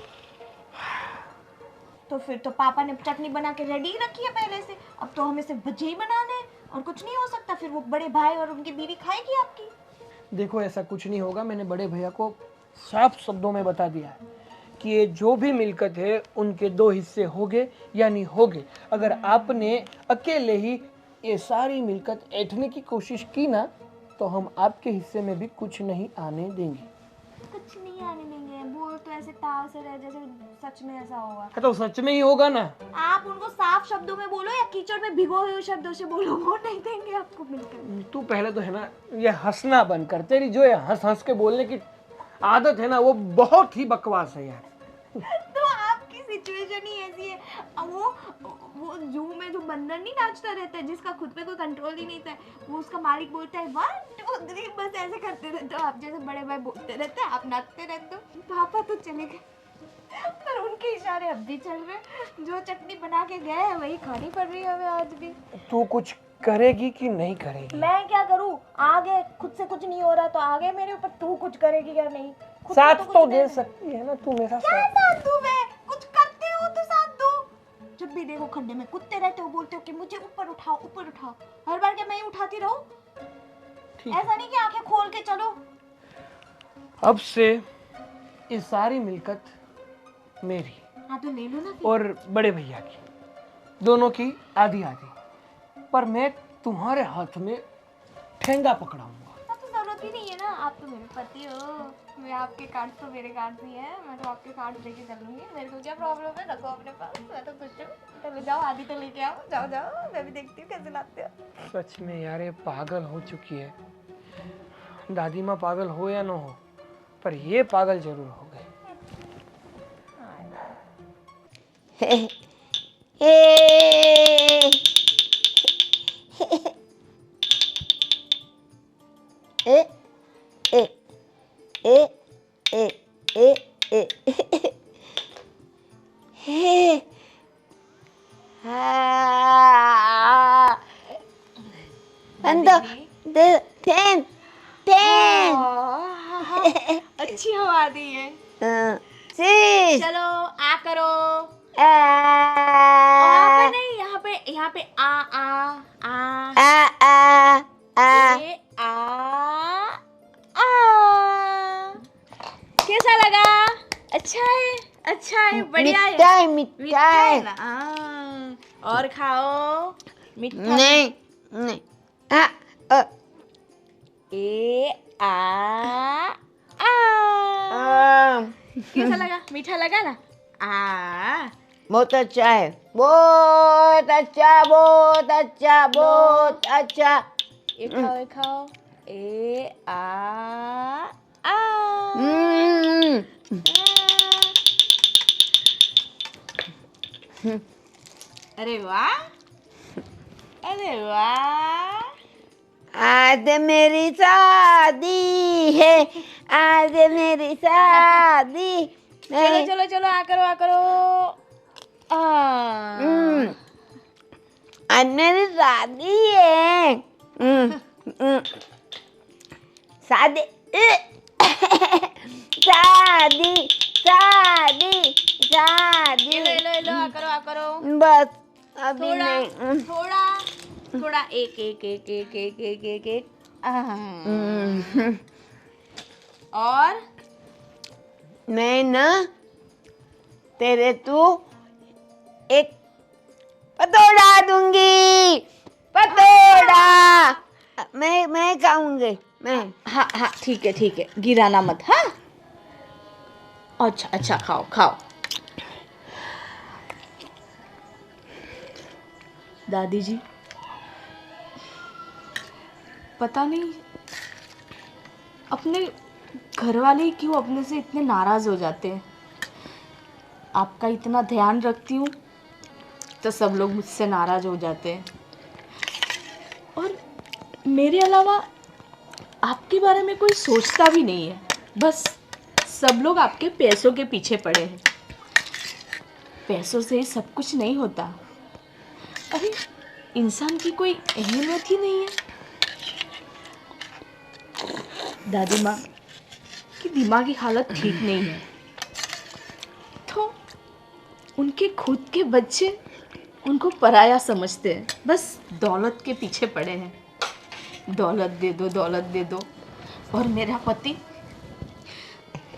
तो फिर तो पापा ने चटनी बना के रेडी रखी है पहले से। अब तो हमें सिर्फ भजिया ही बनाने हैं और कुछ नहीं हो सकता। फिर वो बड़े भाई और उनकी बीवी खाएगी आपकी। देखो ऐसा कुछ नहीं होगा। मैंने बड़े भैया को साफ शब्दों में बता दिया है कि ये जो भी मिलकत है उनके दो हिस्से होंगे यानी होंगे। अगर आपने अकेले ही ये सारी मिलकत ऐंठने की कोशिश की ना तो हम आपके हिस्से में भी कुछ नहीं आने देंगे। कुछ नहीं आने देंगे बोल तो ऐसे ताव से रहे जैसे सच में ऐसा होगा। तो सच में ही होगा ना। आप उनको साफ शब्दों में बोलो या कीचड़ में भिगोए हुए शब्दों से बोलो, वो नहीं देंगे आपको मिलकर। तू पहले तो है ना ये हंसना बंद कर, तेरी जो ये हंस हंस के बोलने की आदत है ना वो बहुत ही बकवास है यार। तो आपकी सिचुएशन ही ऐसी है। अब वो जू में जो बंदर नहीं नाचता रहता है, जिसका खुद पे कोई कंट्रोल ही नहीं था, वो उसका मालिक बोलता है 1 2 3, बस ऐसे करते रहते हो। आप जैसे बड़े भाई बोलते रहते हैं, आप नाचते रहते हो। पापा तो चले गए पर उनके इशारे अब भी चल रहे। जो चटनी बना के गए हैं वही खानी पड़ रही है हमें आज भी। तू कुछ करेगी कि नहीं करेगी? मैं क्या करूं? आगे खुद से कुछ नहीं हो रहा तो आगे मेरे ऊपर तू कुछ करेगी या नहीं? खुद से साथ कुछ तो नहीं। दे सकती है ना तू मेरा क्या साथ। साथ दूं मैं? कुछ करते हो तो साथ दो। जब भी देखो खड्डे में कूदते रहते हो, बोलते हो कि मुझे ऊपर उठाओ ऊपर उठाओ। हर बार क्या मैं ही उठाती रहूं? ऐसा नहीं कि आंखें खोल के चलो। अब से ये सारी मिल्कत मेरी हाँ तो ले लो ना फिर। और बड़े भैया की, दोनों की आधी आधी, पर मैं तुम्हारे हाथ में ठेंगा पकड़ाऊंगा। हाँ तो जरूरत ही नहीं है ना, आप तो मेरे पति हो। मैं आपके कार्ड तो मेरे कार्ड ही है, मैं तो आपके कार्ड लेके चलूंगी। मेरे को क्या प्रॉब्लम है, रखो अपने पास, मैं तो खुश हूँ। चलो जाओ, आधी तो लेके आओ, जाओ जाओ, मैं भी देखती हूँ कैसे लाते हो। सच में यार ये पागल हो चुकी है। दादी माँ पागल हो या ना हो, पर ये पागल जरूर हो गए। अच्छी हवा दी है। चलो आ करो। वहाँ पे नहीं, यहाँ पे आ आ आ ए आ। कैसा लगा? अच्छा है, बढ़िया है। मीठा है ना? और खाओ मीठा। नहीं नहीं ए आ। कैसा लगा? मीठा लगा ना? बहुत अच्छा है, बहुत अच्छा, बहुत अच्छा, बहुत अच्छा। ये खाओ। ए आ। अरे वाह, अरे वाह। आज मेरी शादी है, आज मेरी शादी। चलो आ करो। आज मेरी शादी है। शादी लो आ करो। बस अभी नहीं। थोड़ा एक। और मैं ना तेरे तू एक पतोड़ा दूंगी, पतोड़ा। मैं खाऊंगी मैं। हाँ ठीक है, गिराना मत। हाँ अच्छा खाओ। दादी जी, पता नहीं अपने घर वाले क्यों अपने से इतने नाराज हो जाते हैं। आपका इतना ध्यान रखती हूँ तो सब लोग मुझसे नाराज हो जाते हैं, और मेरे अलावा आपके बारे में कोई सोचता भी नहीं है। बस सब लोग आपके पैसों के पीछे पड़े हैं। पैसों से ही सब कुछ नहीं होता। अरे इंसान की कोई अहमियत ही नहीं है। दादी माँ की दिमागी हालत ठीक नहीं है, तो उनके खुद के बच्चे उनको पराया समझते हैं। बस दौलत के पीछे पड़े हैं, दौलत दे दो। और मेरा पति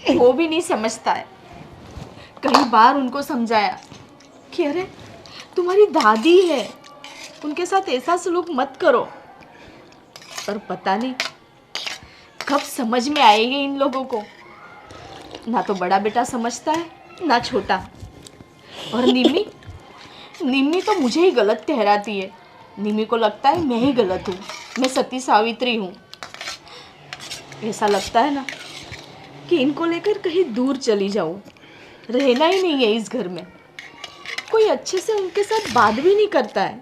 वो भी नहीं समझता है। कई बार उनको समझाया कि अरे तुम्हारी दादी है, उनके साथ ऐसा सलूक मत करो, पर पता नहीं कब समझ में आएगी इन लोगों को। ना तो बड़ा बेटा समझता है ना छोटा। और निम्मी निम्मी तो मुझे ही गलत ठहराती है। निम्मी को लगता है मैं ही गलत हूँ, मैं सती सावित्री हूँ। ऐसा लगता है ना कि इनको लेकर कहीं दूर चली जाऊँ, रहना ही नहीं है इस घर में। कोई अच्छे से उनके साथ बात भी नहीं करता है।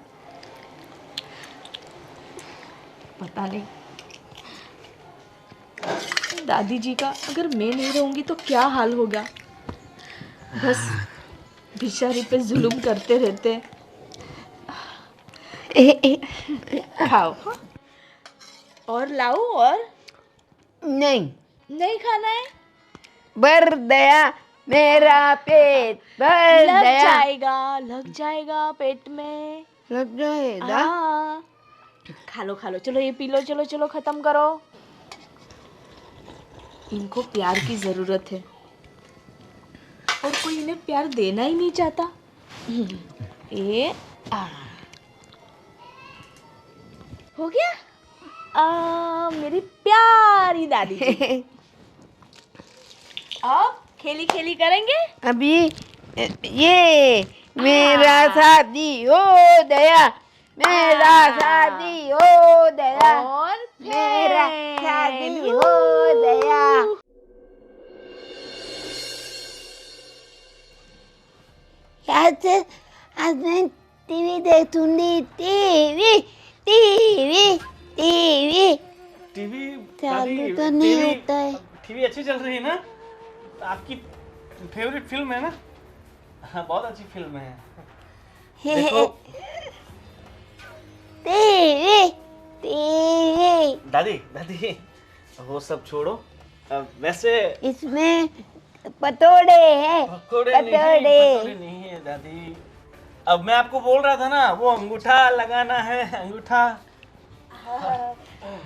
पता नहीं दादी जी का अगर मैं नहीं रहूंगी तो क्या हाल होगा। बस बेचारी पे जुल्म करते रहते हैं। खाओ और लाओ। और नहीं, नहीं खाना है? भर दया मेरा पेट, भर दया। लग जाएगा पेट में। लग जाएगा। हाँ। खा लो चलो ये पी लो। चलो खत्म करो। इनको प्यार की जरूरत है और कोई इन्हें प्यार देना ही नहीं चाहता। हो गया मेरी प्यारी दादी जी। अब खेली खेली करेंगे। अभी ये मेरा शादी हो दया, मेरा शादी हो दया, और मेरा शादी हो दया। आज मैं टीवी देखूंगी। टीवी टीवी टीवी टीवी चालू तो नहीं होता है। टीवी अच्छी चल रही है ना? आपकी फेवरेट फिल्म है ना? हाँ, बहुत अच्छी फिल्म है। देखो टीवी टीवी दादी वो सब छोड़ो। वैसे इसमें पतोड़े हैं। पकोड़े नहीं है दादी। अब मैं आपको बोल रहा था ना, वो अंगूठा लगाना है, अंगूठा।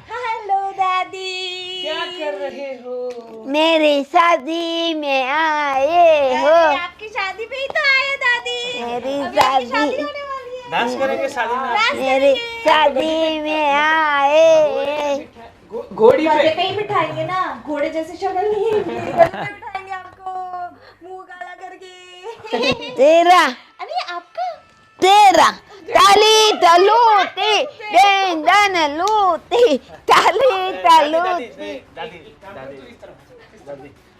हेलो दादी। क्या कर रहे हो? मेरी शादी में आए हो। आपकी शादी पे ही तो आए दादी। मेरी अभी आपकी शादी शादी, होने वाली है। डांस करेंगे शादी में। मेरी शादी में आए। घोड़ी पे पे ही बिठाएंगे ना, घोड़े जैसे शक्ल नहीं है, बिठाएंगे आपको मुंह काला करके। तेरा अरे आपका तेरा ताली तलूती बेंदन लूती, ताली तलूती।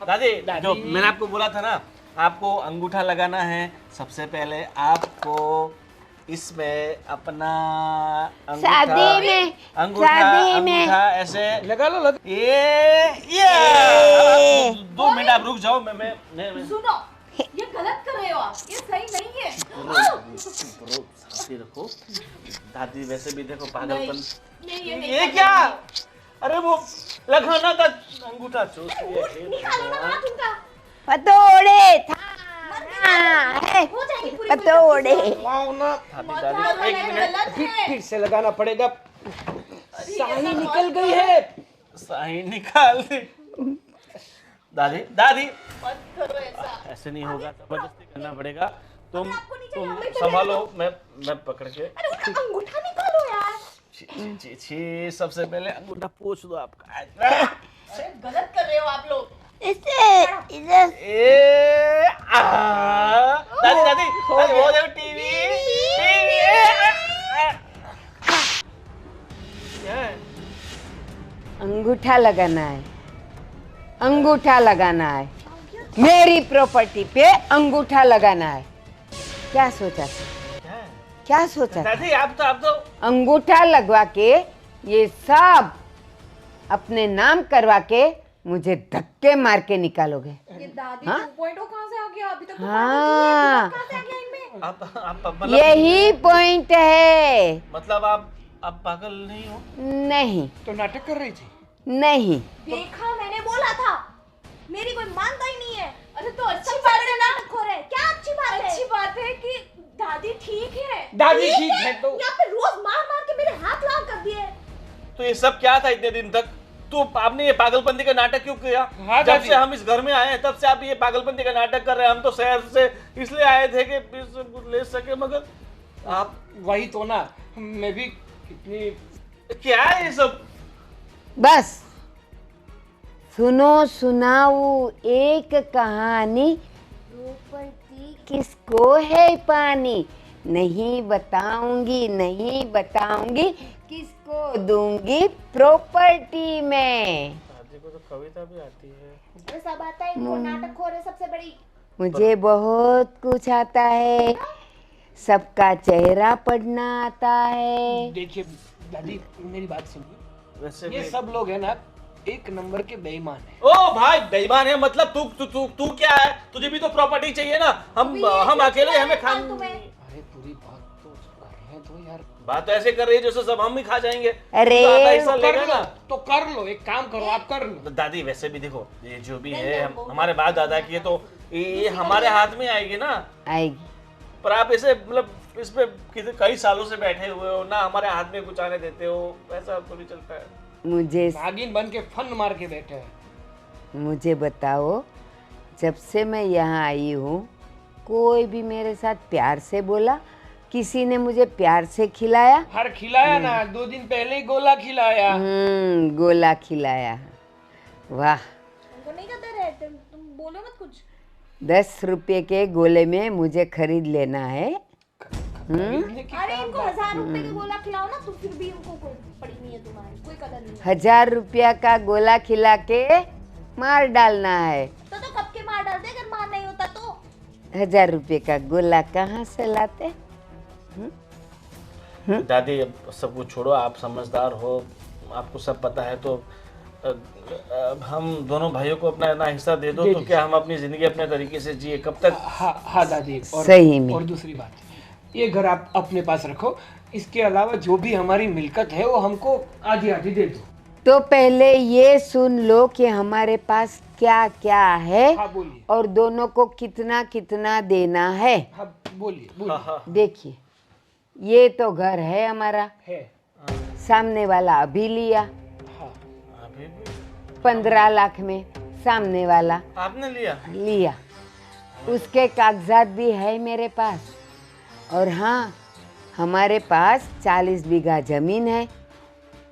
दादी जो मैंने आपको बोला था ना, आपको अंगूठा लगाना है। सबसे पहले आपको इसमें अपना शादी में, अंगूठा ऐसे लगा लो। ये 2 मिनट आप रुक जाओ। मैं सुनो, ये गलत कर रहे हो आप, ये सही नहीं है। शांति रखो दादी। वैसे भी देखो पागलपन। नहीं, ये क्या? अरे वो लगाना था अंगूठा। पतोड़े था है, हो जाएगी पूरी पतोड़े। फिर से लगाना पड़ेगा। शाही निकल गई है। शाही निकाल दे। दादी मत करो ऐसा। ऐसे नहीं होगा, जबरदस्ती करना पड़ेगा। तुम चाहिए, संभालो, मैं पकड़ के। अरे उसका अंगूठा निकालो यार। छी, सबसे पहले अंगूठा पोंछ दो आपका। अरे गलत कर रहे हो आप लोग। इसे इधर दादी वो देखो टीवी। अंगूठा लगाना है, अंगूठा लगाना है। मेरी प्रॉपर्टी पे अंगूठा लगाना है। क्या सोचा था? क्या सोचा था? दादी आप तो अंगूठा लगवा के ये सब अपने नाम करवा के मुझे धक्के मार के निकालोगे। ये दादी हाँ? 2.0 कहाँ से आ गया? अभी तक तो हाँ, कहाँ से आ गया इनमें? आप मतलब यही पॉइंट है। मतलब आप पागल नहीं हो? नहीं तो नाटक कर रही थी। नहीं, देखा, मैंने बोला था। मेरी कोई मानता ही नहीं है। अरे तो अच्छी बात है ना। क्या अच्छी बात है? अच्छी बात है कि दादी ठीक है। दादी ठीक है तो यहाँ पे रोज मार मार के मेरे हाथ लाल कर दिए। तो ये सब क्या था इतने दिन तक? तो आपने ये पागलपंती का नाटक क्यों किया? हाँ, जब दादी। से हम इस घर में आए हैं तब से आप ये पागलपंती का नाटक कर रहे हैं। हम तो शहर से इसलिए आए थे कि कुछ ले सके, मगर आप वही तो ना, मैं भी कितनी क्या है ये सब? बस सुनो सुनाऊ एक कहानी, प्रॉपर्टी किसको है पानी, नहीं बताऊंगी नहीं बताऊंगी, किसको दूंगी प्रॉपर्टी में। दादी को तो कविता भी आती है। अरे सब आता है इनको, नाटक खोर है सबसे बड़ी। मुझे बहुत कुछ आता है, सबका चेहरा पढ़ना आता है। देखिए दादी, मेरी बात सुनिए, वैसे ये भी सब लोग है ना एक नंबर के बेईमान है। ओ भाई बेईमान है मतलब तू तू तू तू क्या है? तुझे भी तो प्रॉपर्टी चाहिए ना। हम अकेले हमें खान अरे पूरी बात तो कर रहे तो यार। बात तो ऐसे कर रही है जैसे सब हम ही खा जाएंगे। अरे तो आधा हिस्सा कर लेगा लो ना। तो कर लो, एक काम करो आप कर लो। दादी वैसे भी देखो ये जो भी है हमारे बाप दादा की है तो ये हमारे हाथ में आएगी ना। आएगी। पर आप ऐसे मतलब इस पे कई सालों से बैठे हुए हो ना, हमारे हाथ में कुछ आने देते हो, ऐसा थोड़ी चलता है। मुझे नागिन बन के फन मार के बैठे हैं। मुझे बताओ, जब से मैं यहाँ आई हूँ कोई भी मेरे साथ प्यार से बोला, किसी ने मुझे प्यार से खिलाया? हर खिलाया ना, 2 दिन पहले ही गोला खिलाया। गोला खिलाया। वाह, उनको नहीं कहते रहे तुम बोलो मत कुछ। 10 रुपए के गोले में मुझे खरीद लेना है। अरे इनको 1000 रुपए का गोला खिलाओ ना, तो फिर भी उनको कोई पड़ी नहीं है तुम्हारी, कोई कदर नहीं है। 1000 रुपया का गोला खिला के मार डालना है। तो कब के मार डालते अगर मार नहीं होता तो। 1000 रुपये का गोला कहाँ से लाते? दादी अब सब कुछ छोड़ो, आप समझदार हो, आपको सब पता है तो हम दोनों भाइयों को अपना ना हिस्सा दे दो तो क्या हम अपनी जिंदगी अपने तरीके से जिए कब तक। हाँ दादी, और सही में। और दूसरी बात, ये घर आप अपने पास रखो, इसके अलावा जो भी हमारी मिल्कत है वो हमको आधी आधी दे दो। तो पहले ये सुन लो कि हमारे पास क्या क्या है। हाँ बोलिए। और दोनों को कितना कितना देना है। हाँ बोलिए बोलिए। देखिए, ये तो घर है हमारा, है। सामने वाला अभी लिया हाँ। 15 लाख में, सामने वाला आपने लिया। उसके कागजात भी है मेरे पास। और हाँ, हमारे पास 40 बीघा जमीन है,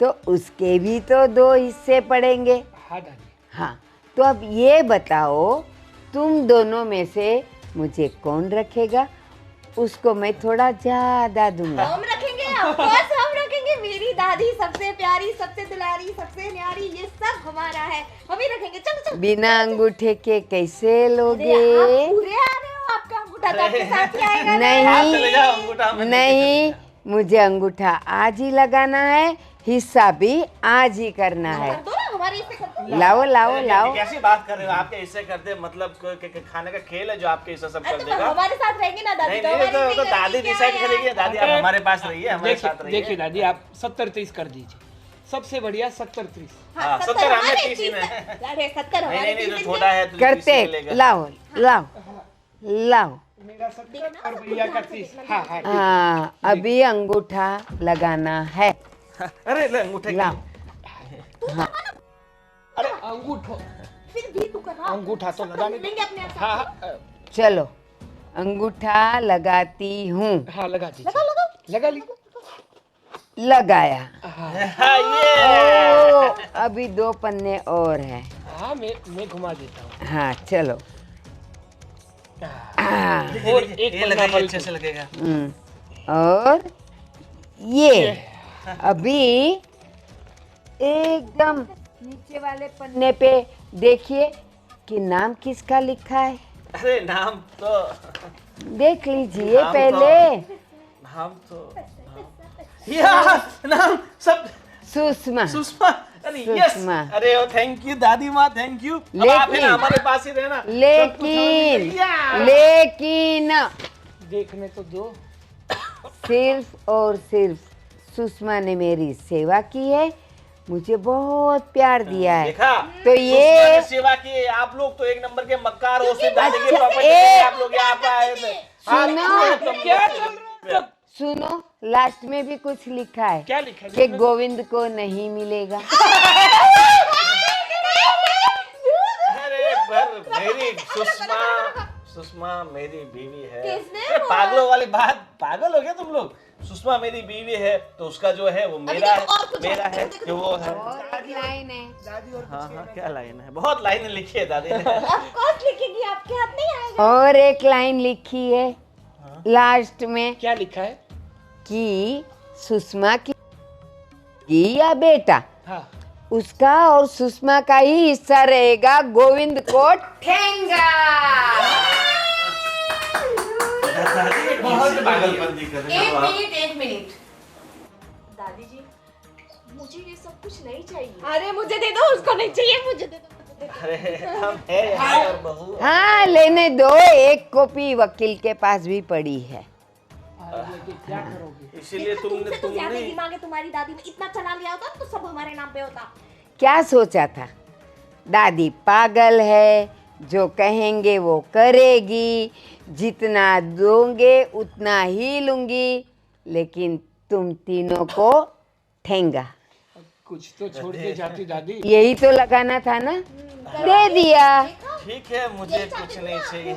तो उसके भी तो 2 हिस्से पड़ेंगे। हाँ दादी। हाँ, तो अब ये बताओ, तुम दोनों में से मुझे कौन रखेगा? उसको मैं थोड़ा ज्यादा दूंगा। हम रखेंगे, ऑफ कोर्स हम रखेंगे। मेरी दादी सबसे प्यारी, सबसे दुलारी, सबसे न्यारी, ये सब हमारा है, हम ही रखेंगे। चलो चलो। बिना अंगूठे के कैसे लोगे? आप पूरे आ रहे हो, आपका अंगूठा तो आपके साथ ही आएगा ना। आप चले जाओ, अंगूठा हमें नहीं, मुझे अंगूठा आज ही लगाना है, हिस्सा भी आज ही करना है। कर दो ना, हमारे इससे कर दो। लाओ लाओ लाओ। कैसी बात कर रहे हो? आपके हिस्से करते मतलब खाने का खेल है जो आपके हिस्सा सब कर तो देगा। हमारे साथ रहेंगे ना दादी। नहीं तो नहीं, हमारे तो इससे दादी करेंगे, डिसाइड क्या करेगी। यार? दादी आप हमारे पास रहिए, हमारे साथ रहिए। देखिए दादी, आप 70-30 कर दीजिए, सबसे बढ़िया 70-30। हाँ, 70 70 हमें हमारे 30 ही में। अरे 70 नहीं हमारे नहीं, 30 जो छोटा है तो करते, 30 मिलेगा। लाओ लाओ लाओ। मेरा 70 और भैया का 30। हाँ हाँ। हाँ, अभी अंगूठा लगाना है। अरे ले अंगूठे लाओ। अरे अंगूठो, फिर भी तू कर रहा। अंगूठा तो लगाने दो। लेंगे अपने आप। हाँ हाँ। चलो, अंगूठा लगाती हूँ। हाँ लगा दीजिए। लगा ली। लगाया। हाँ, ये ओ, अभी 2 पन्ने और हैं। हाँ मैं घुमा देता हूँ। हाँ चलो। और एक ये पन्ना लगाइए, अच्छे से लगेगा। और ये अभी एकदम नीचे वाले पन्ने पे देखिए कि नाम किसका लिखा है। अरे नाम तो देख लीजिए नाम पहले। नाम तो नाम सब सुषमा। सुषमा। अरे यस, सुषमा। अरे ओ थैंक यू दादी माँ, थैंक यू। अब आप है ना हमारे पास ही रहना। लेकिन देखने तो दो। सिर्फ और सिर्फ सुषमा ने मेरी सेवा की है, मुझे बहुत प्यार दिया है। देखा, तो सुषमा ये ने सेवा की है। आप लोग तो एक नंबर के मक्कार हो, सिर्फ दादी की अच्छा, प्रॉपर्टी ए- आप लोग यहाँ पे आए थे। सुनो, क्या चल रहा है? सुनो, लास्ट में भी कुछ लिखा है क्या लिखा है? कि गोविंद को नहीं मिलेगा। अरे पर मेरी सुषमा मेरी बीवी है। किसने अरे पागलों वाली बात, पागल हो गया तुम लोग? सुषमा मेरी बीवी है तो उसका जो है वो मेरा है, मेरा है जो वो है। लाइन है हाँ हाँ, क्या लाइन है? बहुत लाइनें लिखी है दादी ने। ऑफ कोर्स लिखेगी, आपके हाथ नहीं आएगा। और एक लाइन लिखी है लास्ट में क्या लिखा है? कि सुषमा की या बेटा हाँ, उसका और सुषमा का ही हिस्सा रहेगा, गोविंद को ठेंगा। बहुत पागलपंती कर रहे हो आप। एक मिनट दादी जी, मुझे ये सब कुछ नहीं चाहिए। अरे मुझे दे दो, उसको नहीं चाहिए, मुझे दे दो। अरे हम है यहाँ और बहू। हाँ लेने दो, एक कॉपी वकील के पास भी पड़ी है। लेकिन क्या करोगे? इसीलिए तुमसे तो ज्यादा तुमने दिमाग है तुम्हारी दादी ने, इतना चला लिया होता तो सब हमारे नाम पे होता। क्या सोचा था? दादी पागल है, जो कहेंगे वो करेगी, जितना दोगे उतना ही लूंगी, लेकिन तुम तीनों को ठेंगा। कुछ तो छोड़ के जाती दादी। यही तो लगाना था ना, दे दिया। ठीक है, मुझे कुछ नहीं चाहिए।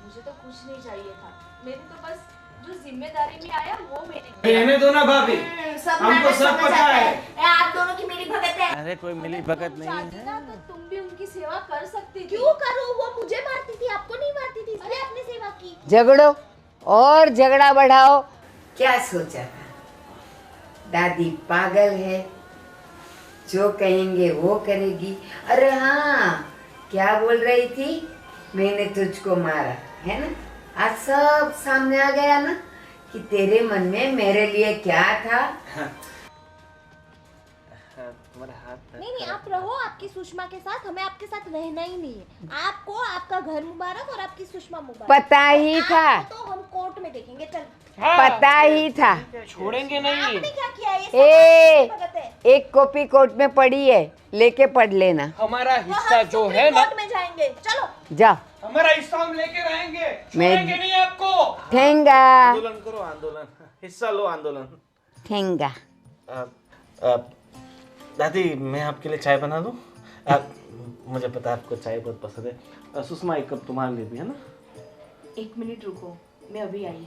मुझे तो कुछ नहीं चाहिए था। मेरी तो बस जो जिम्मेदारी में आया वो मेरी। रहने दो ना भाभी, हमको सब पता है। आप दोनों की मेरी भगत है। अरे कोई मिली भगत नहीं चाहती है। ना तो तुम भी उनकी सेवा कर सकती थी। क्यों करूं? वो मुझे मारती थी, आपको नहीं मारती थी, इसलिए आपने सेवा की। झगड़ो और झगड़ा बढ़ाओ। क्या सोचा था? दादी पागल है, जो कहेंगे वो करेगी। अरे हाँ, क्या बोल रही थी? मैंने तुझको मारा है ना, आज सब सामने आ गया ना कि तेरे मन में मेरे लिए क्या था। तुम्हारे हाथ नहीं, आप रहो आपकी सुषमा के साथ, हमें आपके साथ रहना ही नहीं है। आपको आपका घर मुबारक और आपकी सुषमा मुबारक। पता ही था, तो हम कोर्ट में देखेंगे। चल, पता ही था। छोड़ेंगे नहीं। आपने क्या किया? ये सब आपकी भगत है। एक कॉपी कोर्ट में पड़ी है, लेके पढ़ लेना। हमारा तो हिस्सा हम जो सुप्रीम है ना, कोर्ट में जाएंगे। चलो जाओ, हमारा हिस्सा हम लेके रहेंगे, मैं- छोड़ेंगे नहीं आपको। ठेंगा आंदोलन करो, आंदोलन, हिस्सा लो आंदोलन। ठेंगा। दादी मैं आपके लिए चाय बना दूं? मुझे पता है आपको चाय बहुत पसंद है। सुषमा एक कप तुम्हारे लिए भी है ना? 1 मिनट रुको, मैं अभी आई।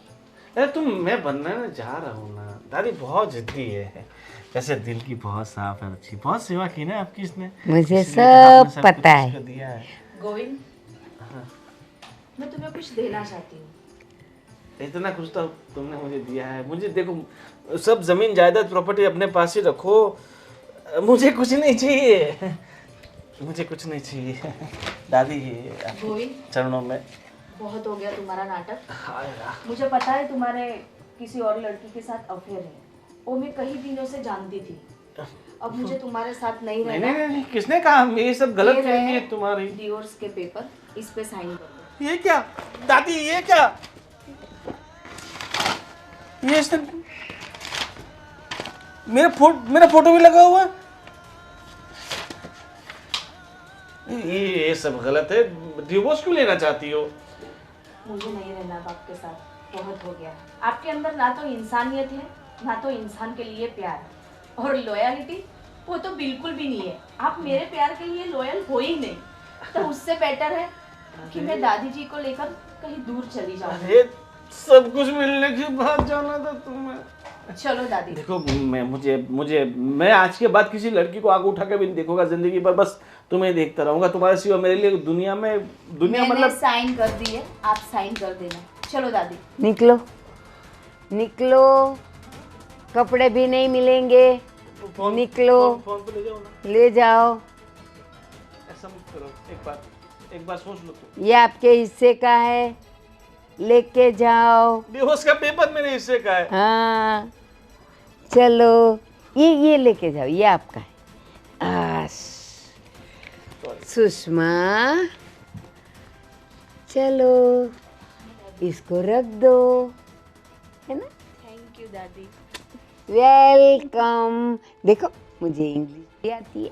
अरे मैं बनने जा रहा हूँ ना। दादी बहुत जिद्दी है, वैसे दिल की बहुत साफ है, अच्छी, बहुत सेवा की ना आपकी इसने। मुझे इसलिए आपने सब कुछ पता है। इसको दिया है। गोविंद, मैं तुम्हें कुछ देना चाहती हूँ। इतना कुछ तो तुमने मुझे दिया है। मुझे देखो, सब जमीन जायदाद प्रॉपर्टी अपने पास ही रखो, मुझे कुछ नहीं चाहिए, मुझे कुछ नहीं चाहिए। दादी आपके गोविंद, चरणों में। बहुत हो गया तुम्हारा नाटक। मुझे पता है तुम्हारे किसी और लड़की के साथ अफेयर है, वो मैं कई दिनों से जानती थी। अब मुझे तुम्हारे साथ नहीं नहीं रहना। नहीं नहीं, किसने कहा? ये सब गलत ये फहमी रहे है तुम्हारी। डिवोर्स के पेपर, इस पे साइन कर दो। ये क्या दादी, ये क्या? ये इसने मेरा फोटो भी लगा हुआ है। ये सब गलत है। डिवोर्स क्यों लेना चाहती हो? मुझे नहीं रहना अब आपके साथ, बहुत हो गया। आपके अंदर ना तो इंसानियत है, ना तो इंसान के लिए प्यार, और लॉयल्टी वो तो बिल्कुल भी नहीं है। आप मेरे प्यार के लिए लॉयल हो ही नहीं, तो उससे बेटर है कि मैं दादी जी को लेकर कहीं दूर चली जाऊं। अरे सब कुछ मिलने के बाद जाना था तुम्हें। चलो दादी। देखो, मैं आज के बाद किसी लड़की को आगे उठा के भी नहीं देखूंगा जिंदगी पर। बस तुम्हें देखता रहूंगा, तुम्हारे सिवा मेरे लिए दुनिया मैंने मतलब। साइन कर दी है, आप साइन कर देना। चलो दादी। निकलो निकलो, कपड़े भी नहीं मिलेंगे। निकलो, फोन पे ले जाओ ना। ले जाओ। ऐसा मत करो, एक बार सोच लो तुम। ये आपके हिस्से का है, लेके जाओ। डिवोर्स का पेपर मेरे हिस्से का है। हाँ चलो, ये लेके जाओ, ये आपका है। सुषमा चलो, इसको रख दो, है ना? थैंक यू दादी। वेलकम। देखो मुझे इंग्लिश भी आती है।